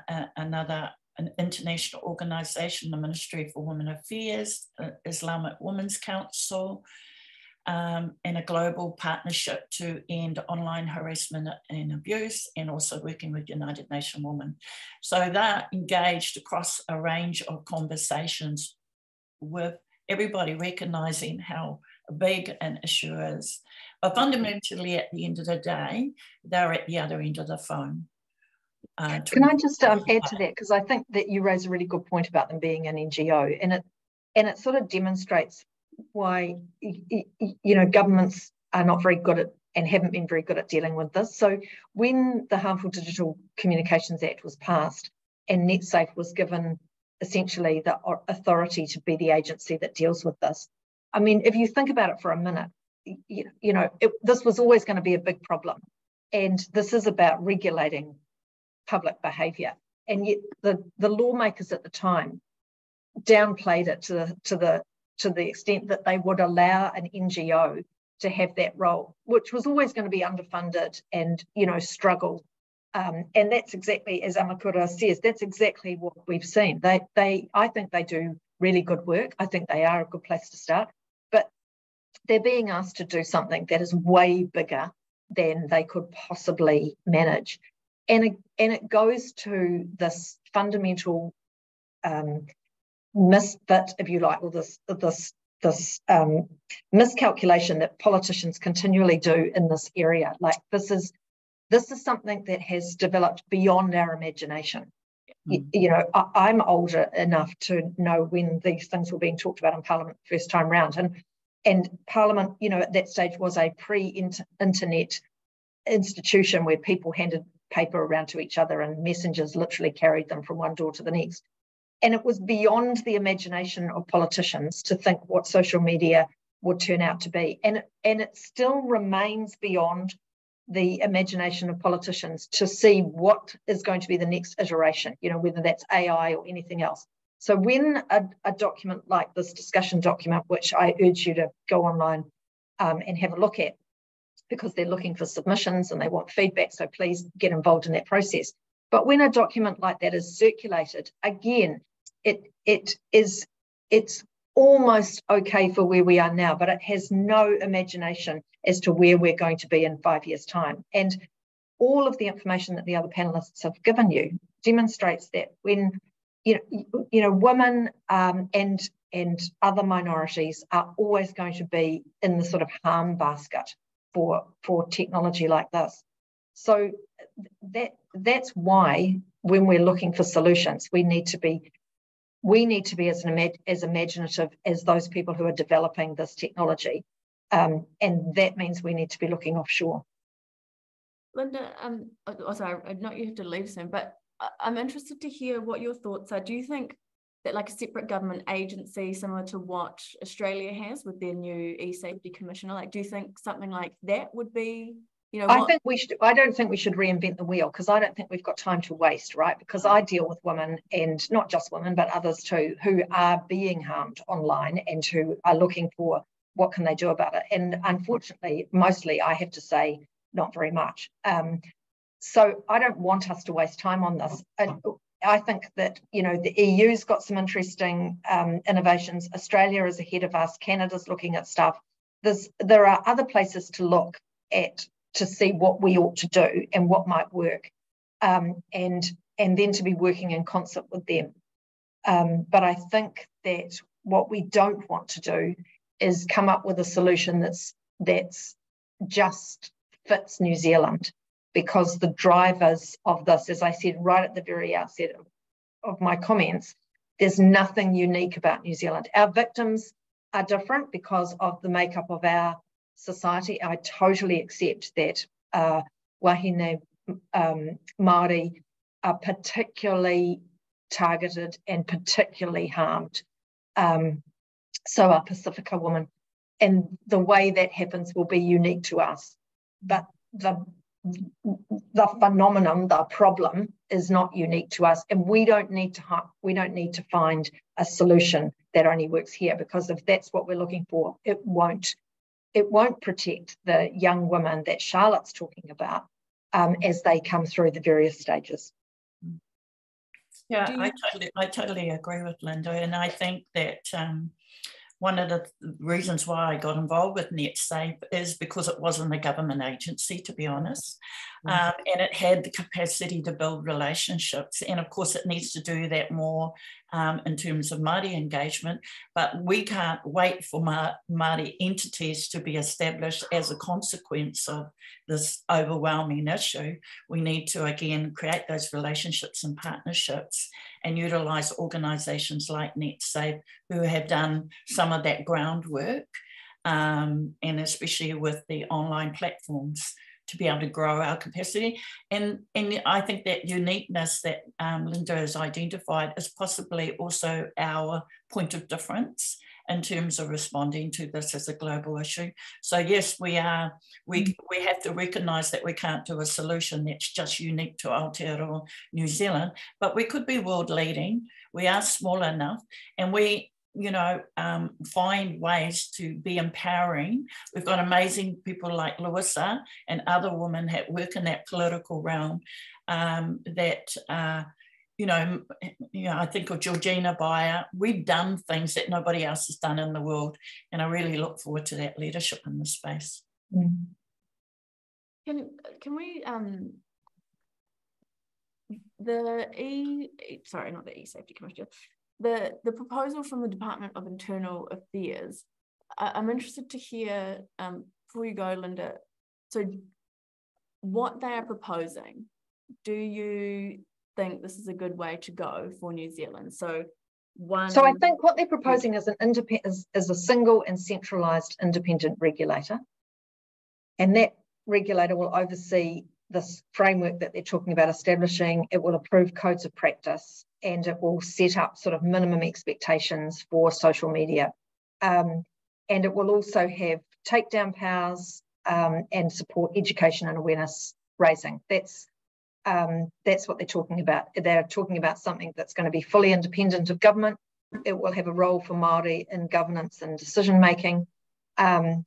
international organisation, the Ministry for Women Affairs, Islamic Women's Council, and a global partnership to end online harassment and abuse, and also working with United Nations Women. So they're engaged across a range of conversations with everybody, recognising how big an issue is. But fundamentally, at the end of the day, they're at the other end of the phone. Can I just add to that? Because I think that you raise a really good point about them being an NGO, and it sort of demonstrates why, you know, governments are not very good at, and haven't been very good at, dealing with this. So when the Harmful Digital Communications Act was passed and NetSafe was given essentially the authority to be the agency that deals with this, I mean, if you think about it for a minute, you know, this was always going to be a big problem, and this is about regulating public behaviour. And yet the lawmakers at the time downplayed it to the extent that they would allow an NGO to have that role, which was always going to be underfunded and, you know, struggle. And that's exactly, as Amakura says, that's exactly what we've seen. I think they do really good work. I think they are a good place to start, but they're being asked to do something that is way bigger than they could possibly manage. And it goes to this fundamental misfit, if you like, or this miscalculation that politicians continually do in this area. Like, this is something that has developed beyond our imagination. You know, I'm older enough to know when these things were being talked about in Parliament the first time round, and Parliament, you know, at that stage was a pre-internet institution where people handed paper around to each other and messengers literally carried them from one door to the next. And it was beyond the imagination of politicians to think what social media would turn out to be. And it still remains beyond the imagination of politicians to see what is going to be the next iteration, you know, whether that's AI or anything else. So when a document like this discussion document, which I urge you to go online and have a look at, because they're looking for submissions and they want feedback, so please get involved in that process. But when a document like that is circulated, again, it's almost okay for where we are now, but it has no imagination as to where we're going to be in 5 years' time. And all of the information that the other panelists have given you demonstrates that when you know women and other minorities are always going to be in the sort of harm basket for technology like this. So that's why when we're looking for solutions, we need to be as imaginative as those people who are developing this technology, and that means we need to be looking offshore. Linda, sorry, not you have to leave soon, but I'm interested to hear what your thoughts are. Do you think that like a separate government agency similar to what Australia has with their new e-safety commissioner? Like, do you think something like that would be, you know, I don't think we should reinvent the wheel, because I don't think we've got time to waste, right? Because I deal with women, and not just women, but others too, who are being harmed online and who are looking for what can they do about it. And unfortunately, mostly I have to say, not very much. So I don't want us to waste time on this. And I think that, you know, the EU's got some interesting innovations. Australia is ahead of us. Canada's looking at stuff. There are other places to look at to see what we ought to do and what might work, and then to be working in concert with them. But I think that what we don't want to do is come up with a solution that's just fits New Zealand, because the drivers of this, as I said right at the very outset of my comments, there's nothing unique about New Zealand. Our victims are different because of the makeup of our society. I totally accept that Wāhine Māori are particularly targeted and particularly harmed. So are Pacifica women. And the way that happens will be unique to us. But the phenomenon, the problem, is not unique to us, and we don't need to find a solution that only works here, because if that's what we're looking for, it won't protect the young women that Charlotte's talking about as they come through the various stages. Yeah, I totally agree with Linda, and I think that one of the reasons why I got involved with NetSafe is because it wasn't a government agency, to be honest, and it had the capacity to build relationships. And of course, it needs to do that more in terms of Māori engagement, but we can't wait for Māori entities to be established as a consequence of this overwhelming issue. We need to, again, create those relationships and partnerships and utilise organisations like NetSafe, who have done some of that groundwork, and especially with the online platforms, to be able to grow our capacity. And I think that uniqueness that Linda has identified is possibly also our point of difference in terms of responding to this as a global issue. So yes, we have to recognise that we can't do a solution that's just unique to Aotearoa, New Zealand, but we could be world leading. We are small enough, and we, you know, find ways to be empowering. We've got amazing people like Louisa and other women that work in that political realm you know, I think of Georgina Bayer. We've done things that nobody else has done in the world, and I really look forward to that leadership in this space. Can we not the e-safety commissioner, the proposal from the Department of Internal Affairs, I'm interested to hear, before you go, Linda, so what they are proposing, do you think this is a good way to go for New Zealand? So I think what they're proposing is is a single and centralised independent regulator, and that regulator will oversee this framework that they're talking about establishing. It will approve codes of practice, and it will set up sort of minimum expectations for social media. And it will also have takedown powers and support education and awareness raising. That's what they're talking about. They're talking about something that's going to be fully independent of government. It will have a role for Māori in governance and decision making. And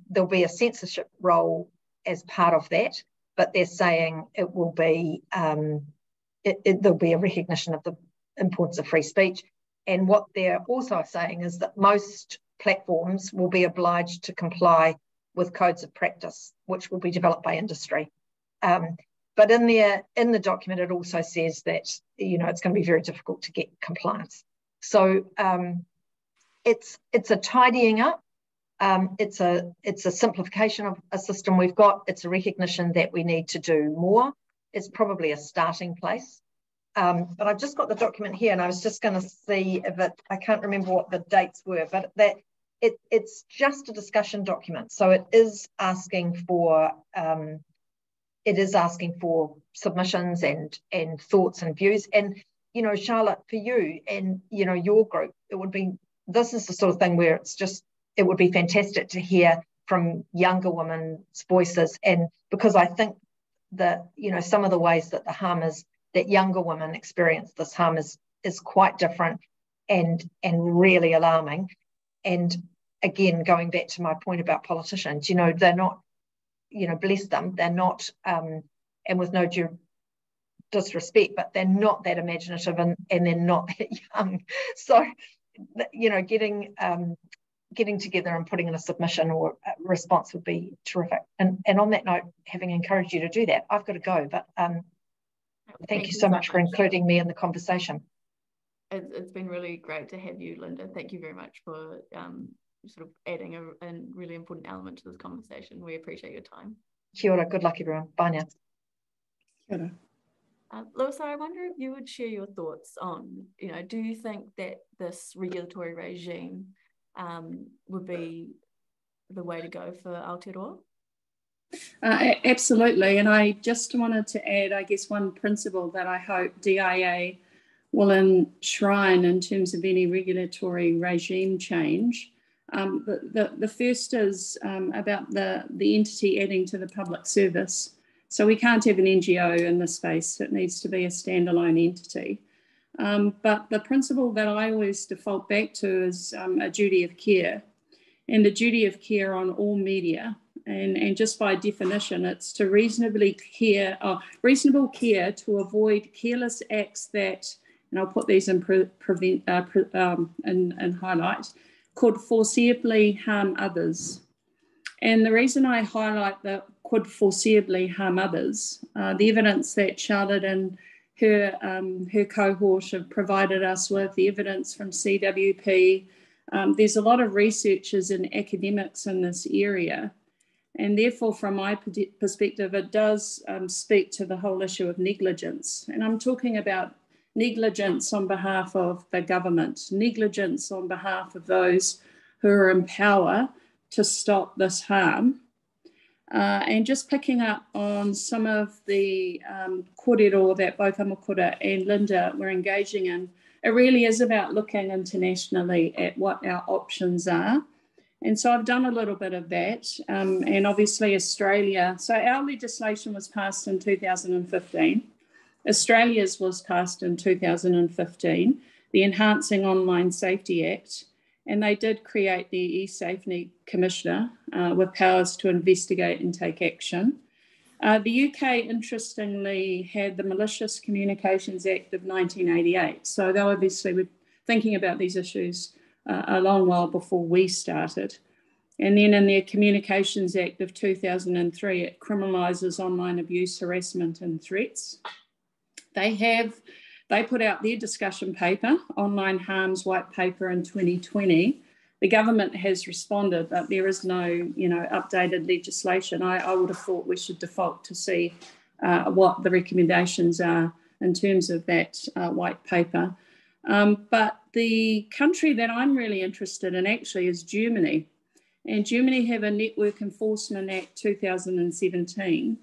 there'll be a censorship role as part of that, but they're saying it will be, there'll be a recognition of the importance of free speech. And what they're also saying is that most platforms will be obliged to comply with codes of practice, which will be developed by industry. But in the document, it also says that, you know, it's going to be very difficult to get compliance. So it's a tidying up. It's a simplification of a system we've got. It's a recognition that we need to do more. It's probably a starting place. But I've just got the document here, and I was just going to see if I can't remember what the dates were, but it's just a discussion document. So it is asking for submissions and thoughts and views. And you know, Charlotte, for you and, you know, your group, this is the sort of thing where it would be fantastic to hear from younger women's voices. And because I think that, you know, some of the ways that the harm is, that younger women experience this harm is quite different and really alarming. And again, going back to my point about politicians, you know, they're not, you know, bless them, they're not, and with no due disrespect, but they're not that imaginative and they're not that young. So, you know, getting together and putting in a submission or a response would be terrific. And on that note, having encouraged you to do that, I've got to go, but thank you so much for including me in the conversation. It's been really great to have you, Linda. Thank you very much for sort of adding a really important element to this conversation. We appreciate your time. Kia ora, good luck everyone. Bye now. Kia ora. Louisa, I wonder if you would share your thoughts on, you know, do you think that this regulatory regime would be the way to go for Aotearoa? Absolutely, and I just wanted to add, I guess, one principle that I hope DIA will enshrine in terms of any regulatory regime change. The first is about the entity adding to the public service. So we can't have an NGO in this space. It needs to be a standalone entity. But the principle that I always default back to is a duty of care, and a duty of care on all media. And just by definition, it's to reasonable care to avoid careless acts that, and I'll put these in highlight, could foreseeably harm others. And the reason I highlight that could foreseeably harm others, the evidence that Charlotte and her cohort have provided us with, the evidence from CWP, there's a lot of researchers and academics in this area. And therefore, from my perspective, it does speak to the whole issue of negligence. And I'm talking about negligence on behalf of the government, negligence on behalf of those who are in power to stop this harm. And just picking up on some of the kōrero that both Amakura and Linda were engaging in, it really is about looking internationally at what our options are. And so I've done a little bit of that. And obviously Australia, so our legislation was passed in 2015. Australia's was passed in 2015, the Enhancing Online Safety Act, and they did create the e-Safety Commissioner with powers to investigate and take action. The UK, interestingly, had the Malicious Communications Act of 1988, so they obviously were thinking about these issues a long while before we started. And then in their Communications Act of 2003, it criminalises online abuse, harassment and threats. They put out their discussion paper, Online Harms White Paper in 2020. The government has responded, but there is no, updated legislation. I would have thought we should default to see what the recommendations are in terms of that white paper. But the country that I'm really interested in actually is Germany. And Germany have a Network Enforcement Act 2017,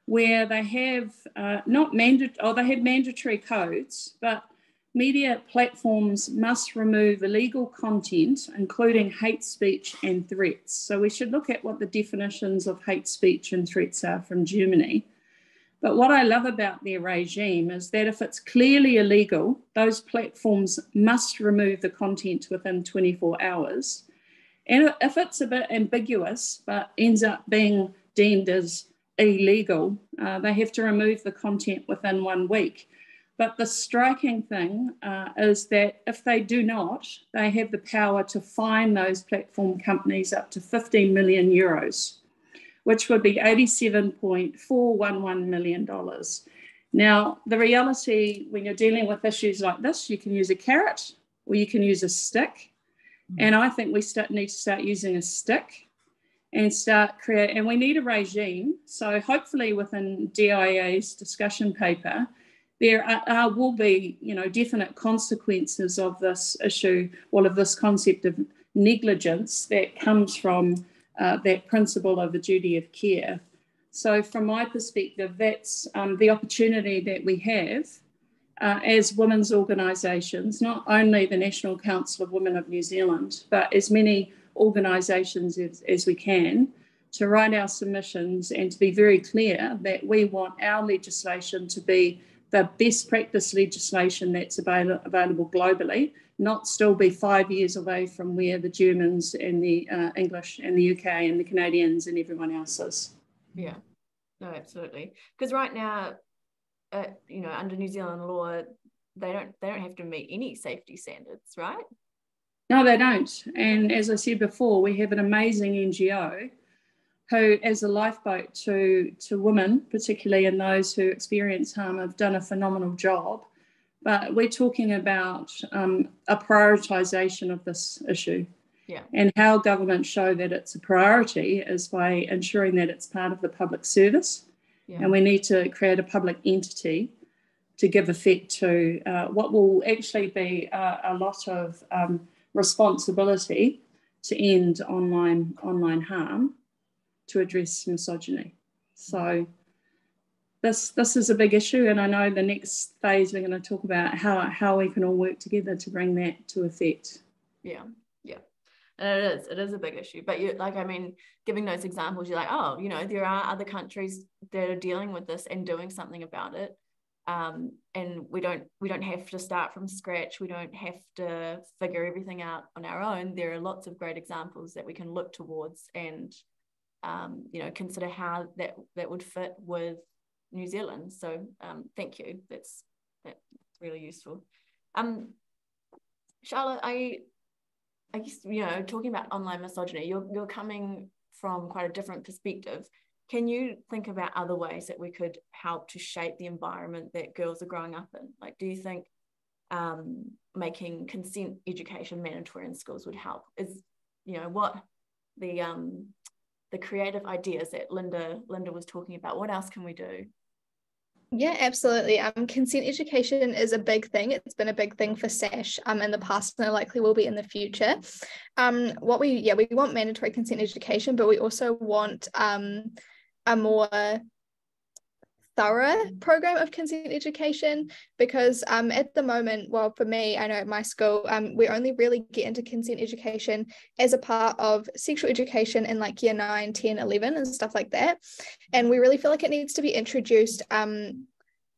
where they have they have mandatory codes, but media platforms must remove illegal content, including hate speech and threats. So we should look at what the definitions of hate speech and threats are from Germany. But what I love about their regime is that if it's clearly illegal, those platforms must remove the content within 24 hours. And if it's a bit ambiguous, but ends up being deemed as illegal, they have to remove the content within 1 week. But the striking thing is that if they do not, they have the power to fine those platform companies up to 15 million euros, which would be $87.411 million. Now, the reality when you're dealing with issues like this, you can use a carrot or you can use a stick. And I think we need to start using a stick and start creating, and we need a regime. So hopefully within DIA's discussion paper, there will be, definite consequences of this issue, all of this concept of negligence that comes from that principle of the duty of care. So from my perspective, that's the opportunity that we have. as women's organisations, not only the National Council of Women of New Zealand, but as many organisations as we can, to write our submissions and to be very clear that we want our legislation to be the best practice legislation that's available globally, not still be 5 years away from where the Germans and the English and the UK and the Canadians and everyone else is. Yeah, no, absolutely. Because right now, you know, under New Zealand law, they don't have to meet any safety standards, right? No, they don't. And as I said before, we have an amazing NGO who, as a lifeboat to women, particularly in those who experience harm, have done a phenomenal job. But we're talking about a prioritisation of this issue. Yeah. And how government show that it's a priority is by ensuring that it's part of the public service. Yeah. And we need to create a public entity to give effect to what will actually be a lot of responsibility to end online harm, to address misogyny. So this is a big issue, and I know the next phase we're going to talk about how we can all work together to bring that to effect. Yeah, yeah, and it is a big issue. But you, like, I mean, giving those examples, you're like, oh, you know, there are other countries that are dealing with this and doing something about it. And we don't have to start from scratch. We don't have to figure everything out on our own. There are lots of great examples that we can look towards and you know, consider how that would fit with New Zealand. So thank you. That's really useful. Charlotte, I guess, you know, talking about online misogyny, you're coming from quite a different perspective. Can you think about other ways that we could help to shape the environment that girls are growing up in? Like, do you think making consent education mandatory in schools would help? Is, you know, what the creative ideas that Linda was talking about, what else can we do? Yeah, absolutely. Consent education is a big thing. It's been a big thing for SASH in the past, and it likely will be in the future. We want mandatory consent education, but we also want a more thorough program of consent education, because at the moment, well, for me, I know at my school, we only really get into consent education as a part of sexual education in like year 9, 10, 11 and stuff like that. And we really feel like it needs to be introduced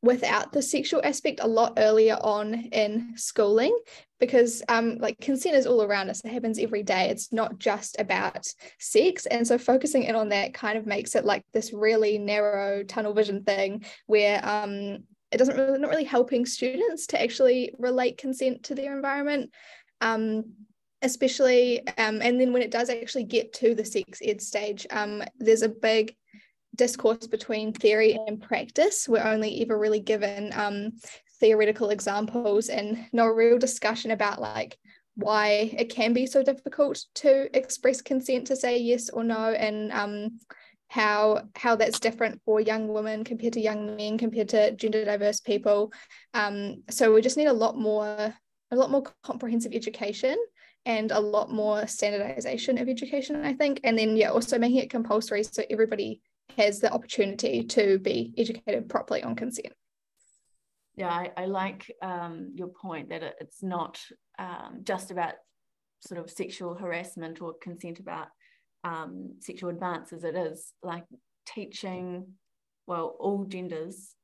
without the sexual aspect a lot earlier on in schooling, because like consent is all around us. It happens every day. It's not just about sex. And so focusing in on that kind of makes it like this really narrow tunnel vision thing where it not really helping students to actually relate consent to their environment, especially and then when it does actually get to the sex ed stage, there's a big discourse between theory and practice. We're only ever really given theoretical examples and no real discussion about like why it can be so difficult to express consent, to say yes or no, and how that's different for young women compared to young men, compared to gender diverse people. So we just need a lot more comprehensive education and a lot more standardization of education, I think. And then also making it compulsory so everybody has the opportunity to be educated properly on consent. Yeah, I like your point that it's not just about sort of sexual harassment or consent about sexual advances. It is like teaching, well, all genders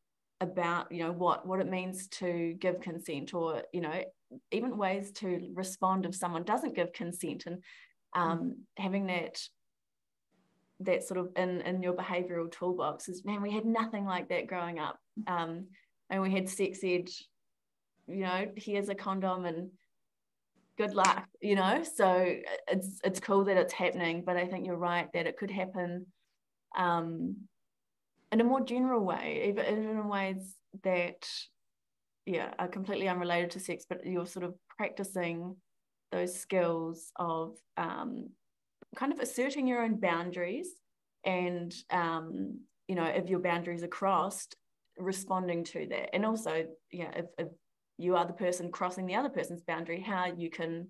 about, you know, what it means to give consent, or, you know, even ways to respond if someone doesn't give consent, and having that sort of in your behavioural toolbox. Is, man, we had nothing like that growing up. And we had sex ed, you know, here's a condom and good luck, you know. So it's cool that it's happening, but I think you're right that it could happen in a more general way, even in ways that, are completely unrelated to sex, but you're sort of practicing those skills of kind of asserting your own boundaries, and you know, if your boundaries are crossed, responding to that. And also, if you are the person crossing the other person's boundary, how you can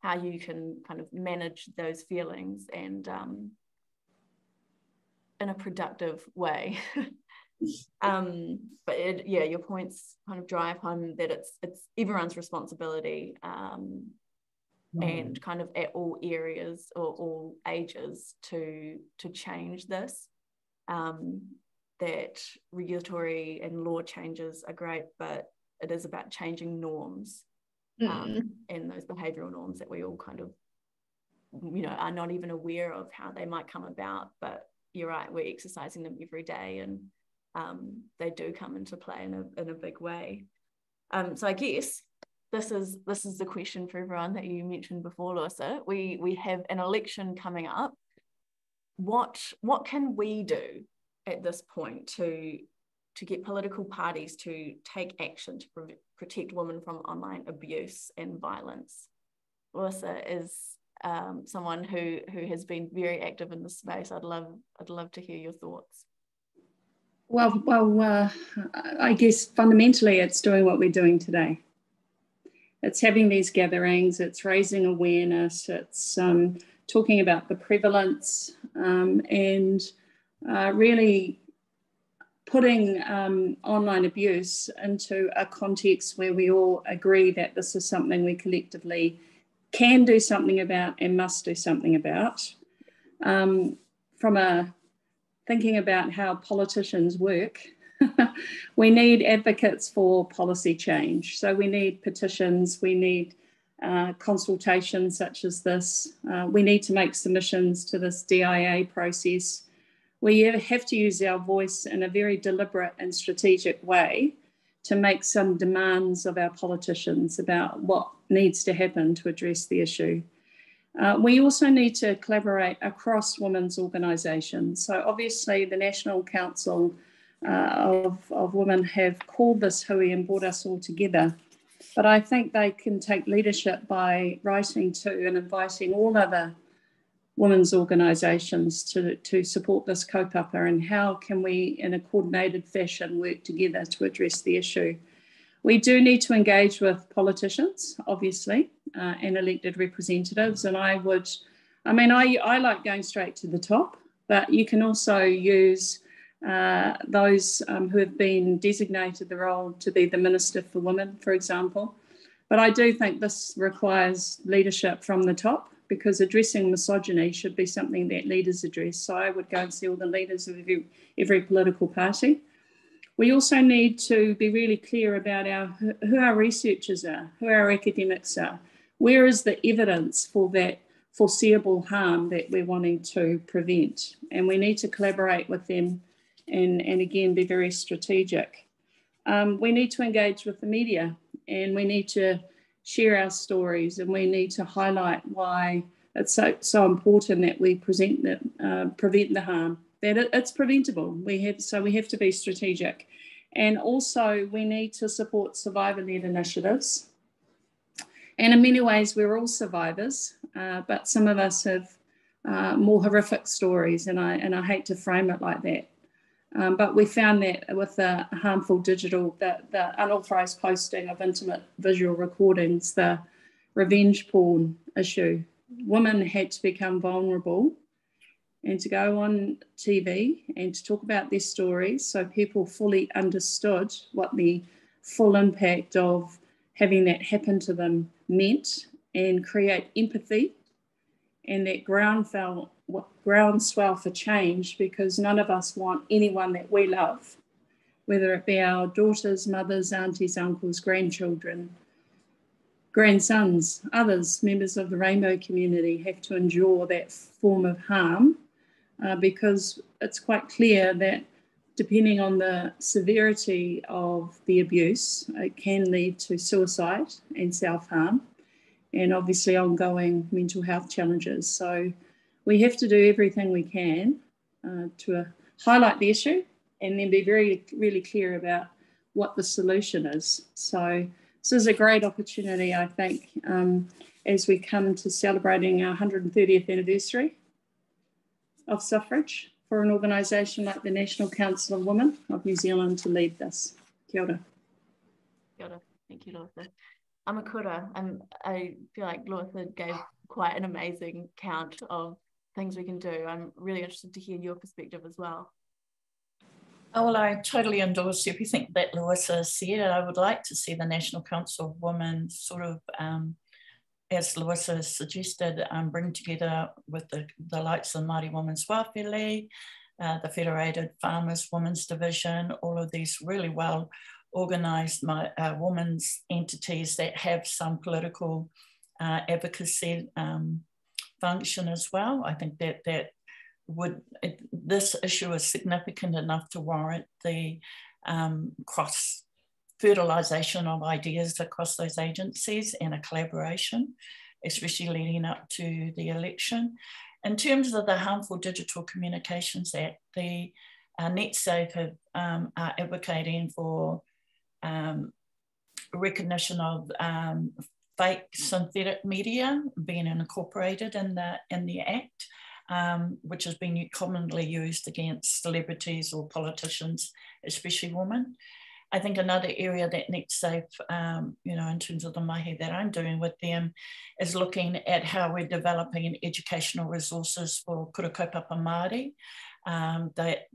kind of manage those feelings and in a productive way. But yeah, your points kind of drive home that it's everyone's responsibility, and kind of at all areas or all ages to change this. That regulatory and law changes are great, but it is about changing norms, and those behavioural norms that we all kind of, are not even aware of how they might come about. But you're right, we're exercising them every day, and they do come into play in a big way. So I guess this is the question for everyone that you mentioned before, Louisa. We have an election coming up. What can we do at this point to get political parties to take action to protect women from online abuse and violence? Louisa is someone who has been very active in this space. I'd love to hear your thoughts. Well, I guess fundamentally it's doing what we're doing today. It's having these gatherings, it's raising awareness, it's talking about the prevalence, and really putting online abuse into a context where we all agree that this is something we collectively can do something about and must do something about. From thinking about how politicians work, we need advocates for policy change. So we need petitions, we need consultations such as this. We need to make submissions to this DIA process. We have to use our voice in a very deliberate and strategic way to make some demands of our politicians about what needs to happen to address the issue. We also need to collaborate across women's organisations. So obviously the National Council of Women have called this hui and brought us all together. But I think they can take leadership by writing to and inviting all other women's organisations to support this kaupapa, and how can we in a coordinated fashion work together to address the issue. We do need to engage with politicians, obviously, and elected representatives. And I like going straight to the top, but you can also use those who have been designated the role to be the Minister for Women, for example. But I do think this requires leadership from the top, because addressing misogyny should be something that leaders address. So I would go and see all the leaders of every political party. We also need to be really clear about who our researchers are, who our academics are. Where is the evidence for that foreseeable harm that we're wanting to prevent? And we need to collaborate with them and again, be very strategic. We need to engage with the media, and we need to share our stories, and we need to highlight why it's so important that we prevent the harm, that it's preventable. We have to be strategic. And also we need to support survivor-led initiatives. And in many ways, we're all survivors, but some of us have more horrific stories, and I hate to frame it like that. But we found that with the harmful digital, the unauthorised posting of intimate visual recordings, the revenge porn issue, women had to become vulnerable and to go on TV and to talk about their stories so people fully understood what the full impact of having that happen to them meant, and create empathy and that groundswell for change, because none of us want anyone that we love, whether it be our daughters, mothers, aunties, uncles, grandchildren, grandsons, others, members of the rainbow community, have to endure that form of harm, because it's quite clear that depending on the severity of the abuse, it can lead to suicide and self-harm, and obviously ongoing mental health challenges. So we have to do everything we can to highlight the issue, and then be very, really clear about what the solution is. So this is a great opportunity, I think, as we come to celebrating our 130th anniversary of suffrage, for an organisation like the National Council of Women of New Zealand to lead this. Kia ora. Kia ora. Thank you, Louisa. Amakura, I feel like Louisa gave quite an amazing count of things we can do. I'm really interested to hear your perspective as well. Oh, well, I totally endorse everything that Louisa said. I would like to see the National Council of Women sort of, as Louisa suggested, bring together with the likes of Māori Women's Welfare League, the Federated Farmers Women's Division, all of these really well organised women's entities that have some political advocacy function as well. I think that this issue is significant enough to warrant the cross-fertilisation of ideas across those agencies and a collaboration, especially leading up to the election. In terms of the Harmful Digital Communications Act, the NetSafe are advocating for recognition of fake synthetic media being incorporated in the Act, which has been commonly used against celebrities or politicians, especially women. I think another area that NetSafe, in terms of the mahi that I'm doing with them, is looking at how we're developing educational resources for kura kaupapa Māori.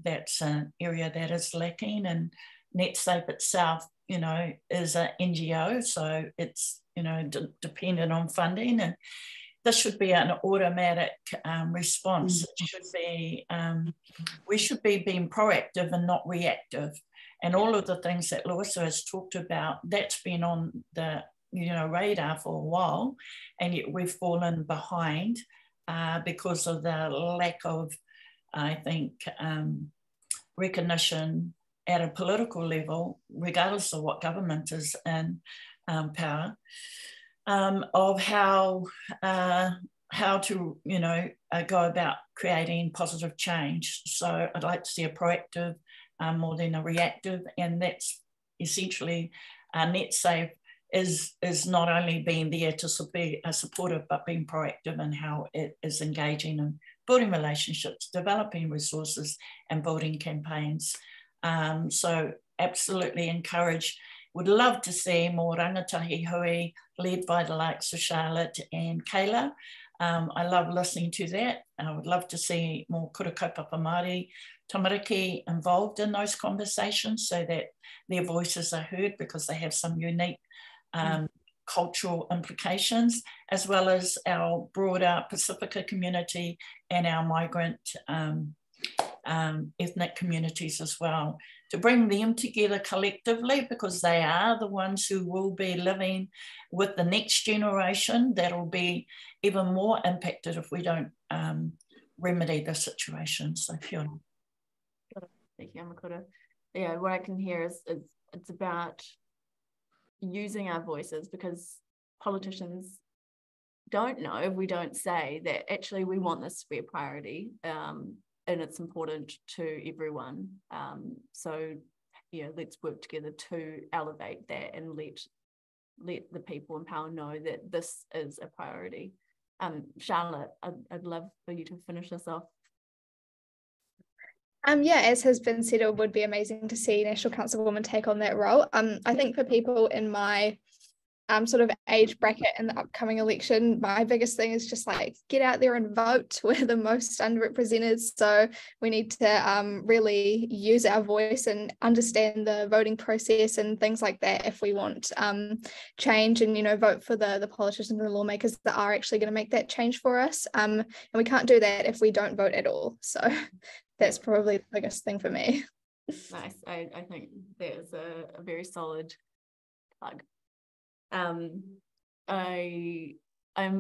That's an area that is lacking, and NetSafe itself, is an NGO, so it's, dependent on funding, and this should be an automatic response. It should be, we should be being proactive and not reactive. And all of the things that Louisa has talked about, that's been on the radar for a while, and yet we've fallen behind because of the lack of, I think, recognition at a political level, regardless of what government is in power, of how to go about creating positive change. So I'd like to see a proactive more than a reactive, and that's essentially NetSafe is not only being there to be supportive, but being proactive in how it is engaging in building relationships, developing resources, and building campaigns. So absolutely encourage. Would love to see more rangatahi hui led by the likes of Charlotte and Kayla. I love listening to that. I would love to see more kura kaupapa Māori tamariki involved in those conversations so that their voices are heard, because they have some unique cultural implications, as well as our broader Pacifica community and our migrant ethnic communities as well, to bring them together collectively, because they are the ones who will be living with the next generation that will be even more impacted if we don't remedy the situation. So Fiona. Thank you, Amakura. Yeah, what I can hear is it's about using our voices, because politicians don't know if we don't say that actually we want this to be a priority, and it's important to everyone. So let's work together to elevate that and let the people in power know that this is a priority. Charlotte, I'd love for you to finish this off. As has been said, it would be amazing to see National Council of Women take on that role. I think for people in my sort of age bracket in the upcoming election, my biggest thing is just get out there and vote. We're the most underrepresented, so we need to really use our voice and understand the voting process and things like that if we want change, and vote for the politicians and the lawmakers that are actually going to make that change for us, and we can't do that if we don't vote at all. So that's probably the biggest thing for me. Nice. I think that is a very solid plug. I'm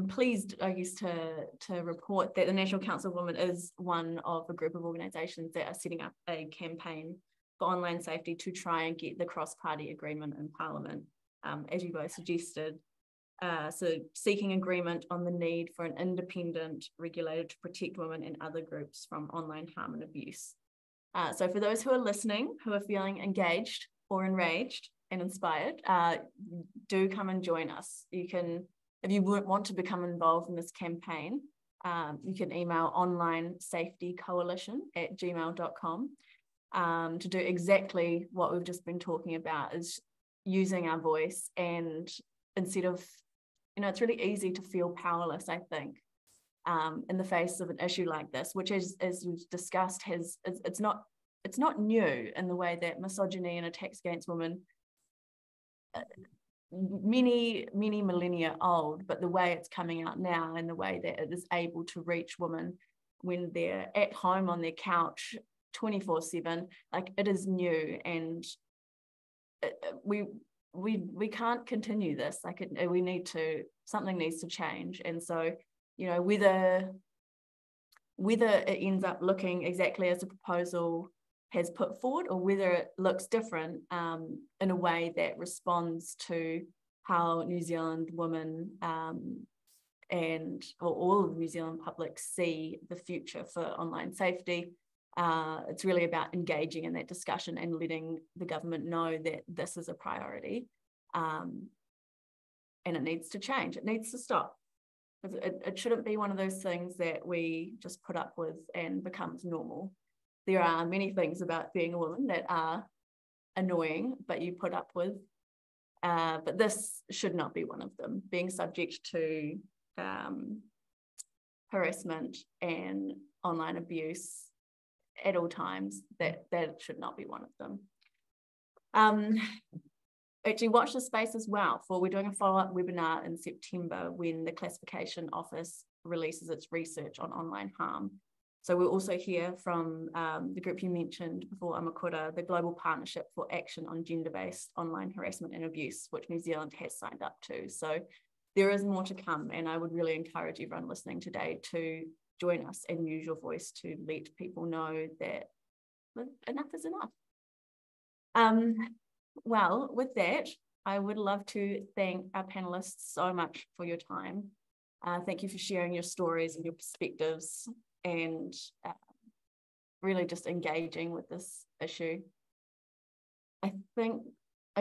pleased, I guess, to report that the National Council of Women is one of a group of organisations that are setting up a campaign for online safety to try and get the cross-party agreement in Parliament, as you both suggested. So seeking agreement on the need for an independent regulator to protect women and other groups from online harm and abuse. So for those who are listening, who are feeling engaged or enraged and inspired, do come and join us. You can, if you want to become involved in this campaign, you can email onlinesafetycoalition@gmail.com to do exactly what we've just been talking about, is using our voice. And instead of, it's really easy to feel powerless, I think, in the face of an issue like this, which is, as we've discussed, it's it's not new in the way that misogyny and attacks against women, many millennia old, but the way it's coming out now and the way that it is able to reach women when they're at home on their couch 24/7, like, it is new, and we can't continue this. Like, something needs to change. And so, you know, whether it ends up looking exactly as the proposal has put forward, or whether it looks different in a way that responds to how New Zealand women and all of the New Zealand public see the future for online safety. It's really about engaging in that discussion and letting the government know that this is a priority, and it needs to change. It needs to stop. It shouldn't be one of those things that we just put up with and becomes normal. There are many things about being a woman that are annoying, but you put up with. But this should not be one of them. Being subject to harassment and online abuse at all times, that should not be one of them. Actually, watch the space as well, for we're doing a follow-up webinar in September when the Classification Office releases its research on online harm. So we'll also hear from the group you mentioned before, Amakura, the Global Partnership for Action on Gender-Based Online Harassment and Abuse, which New Zealand has signed up to. So there is more to come, and I would really encourage everyone listening today to join us and use your voice to let people know that enough is enough. Well, with that, I would love to thank our panelists so much for your time. Thank you for sharing your stories and your perspectives, and really just engaging with this issue. I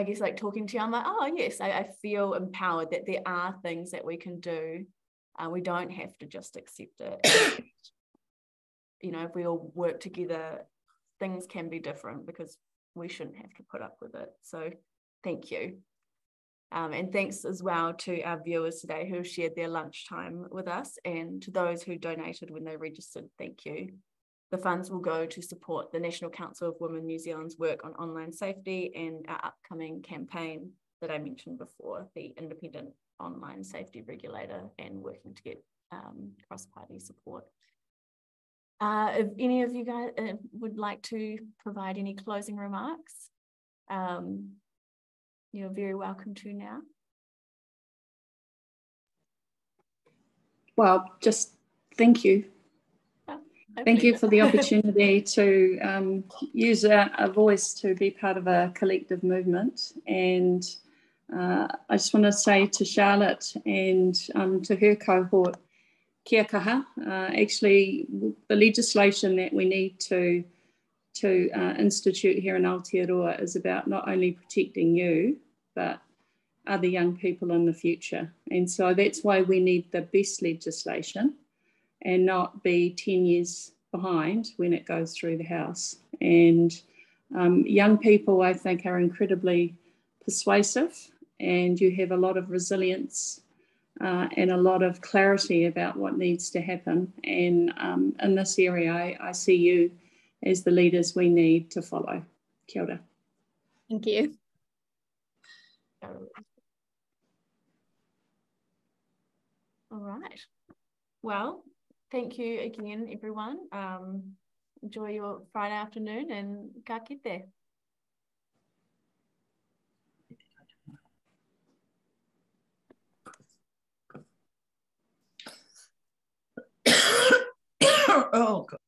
guess like talking to you, I'm like, oh yes, I feel empowered that there are things that we can do. We don't have to just accept it. You know, if we all work together, things can be different, because we shouldn't have to put up with it. So thank you. And thanks as well to our viewers today who shared their lunchtime with us, and to those who donated when they registered, thank you. The funds will go to support the National Council of Women New Zealand's work on online safety and our upcoming campaign that I mentioned before, the Independent Online Safety Regulator, and working to get cross-party support. If any of you guys would like to provide any closing remarks, you're very welcome to now. Well, just thank you. Thank you for the opportunity to use a voice to be part of a collective movement. And I just want to say to Charlotte and to her cohort, kia kaha. Actually, the legislation that we need to institute here in Aotearoa is about not only protecting you, but other young people in the future. And so that's why we need the best legislation and not be 10 years behind when it goes through the House. And young people, I think, are incredibly persuasive, and you have a lot of resilience and a lot of clarity about what needs to happen. And in this area, I see you as the leaders we need to follow. Kia ora. Thank you. All right. Well, thank you again, everyone. Enjoy your Friday afternoon, and ka kite. Oh, God.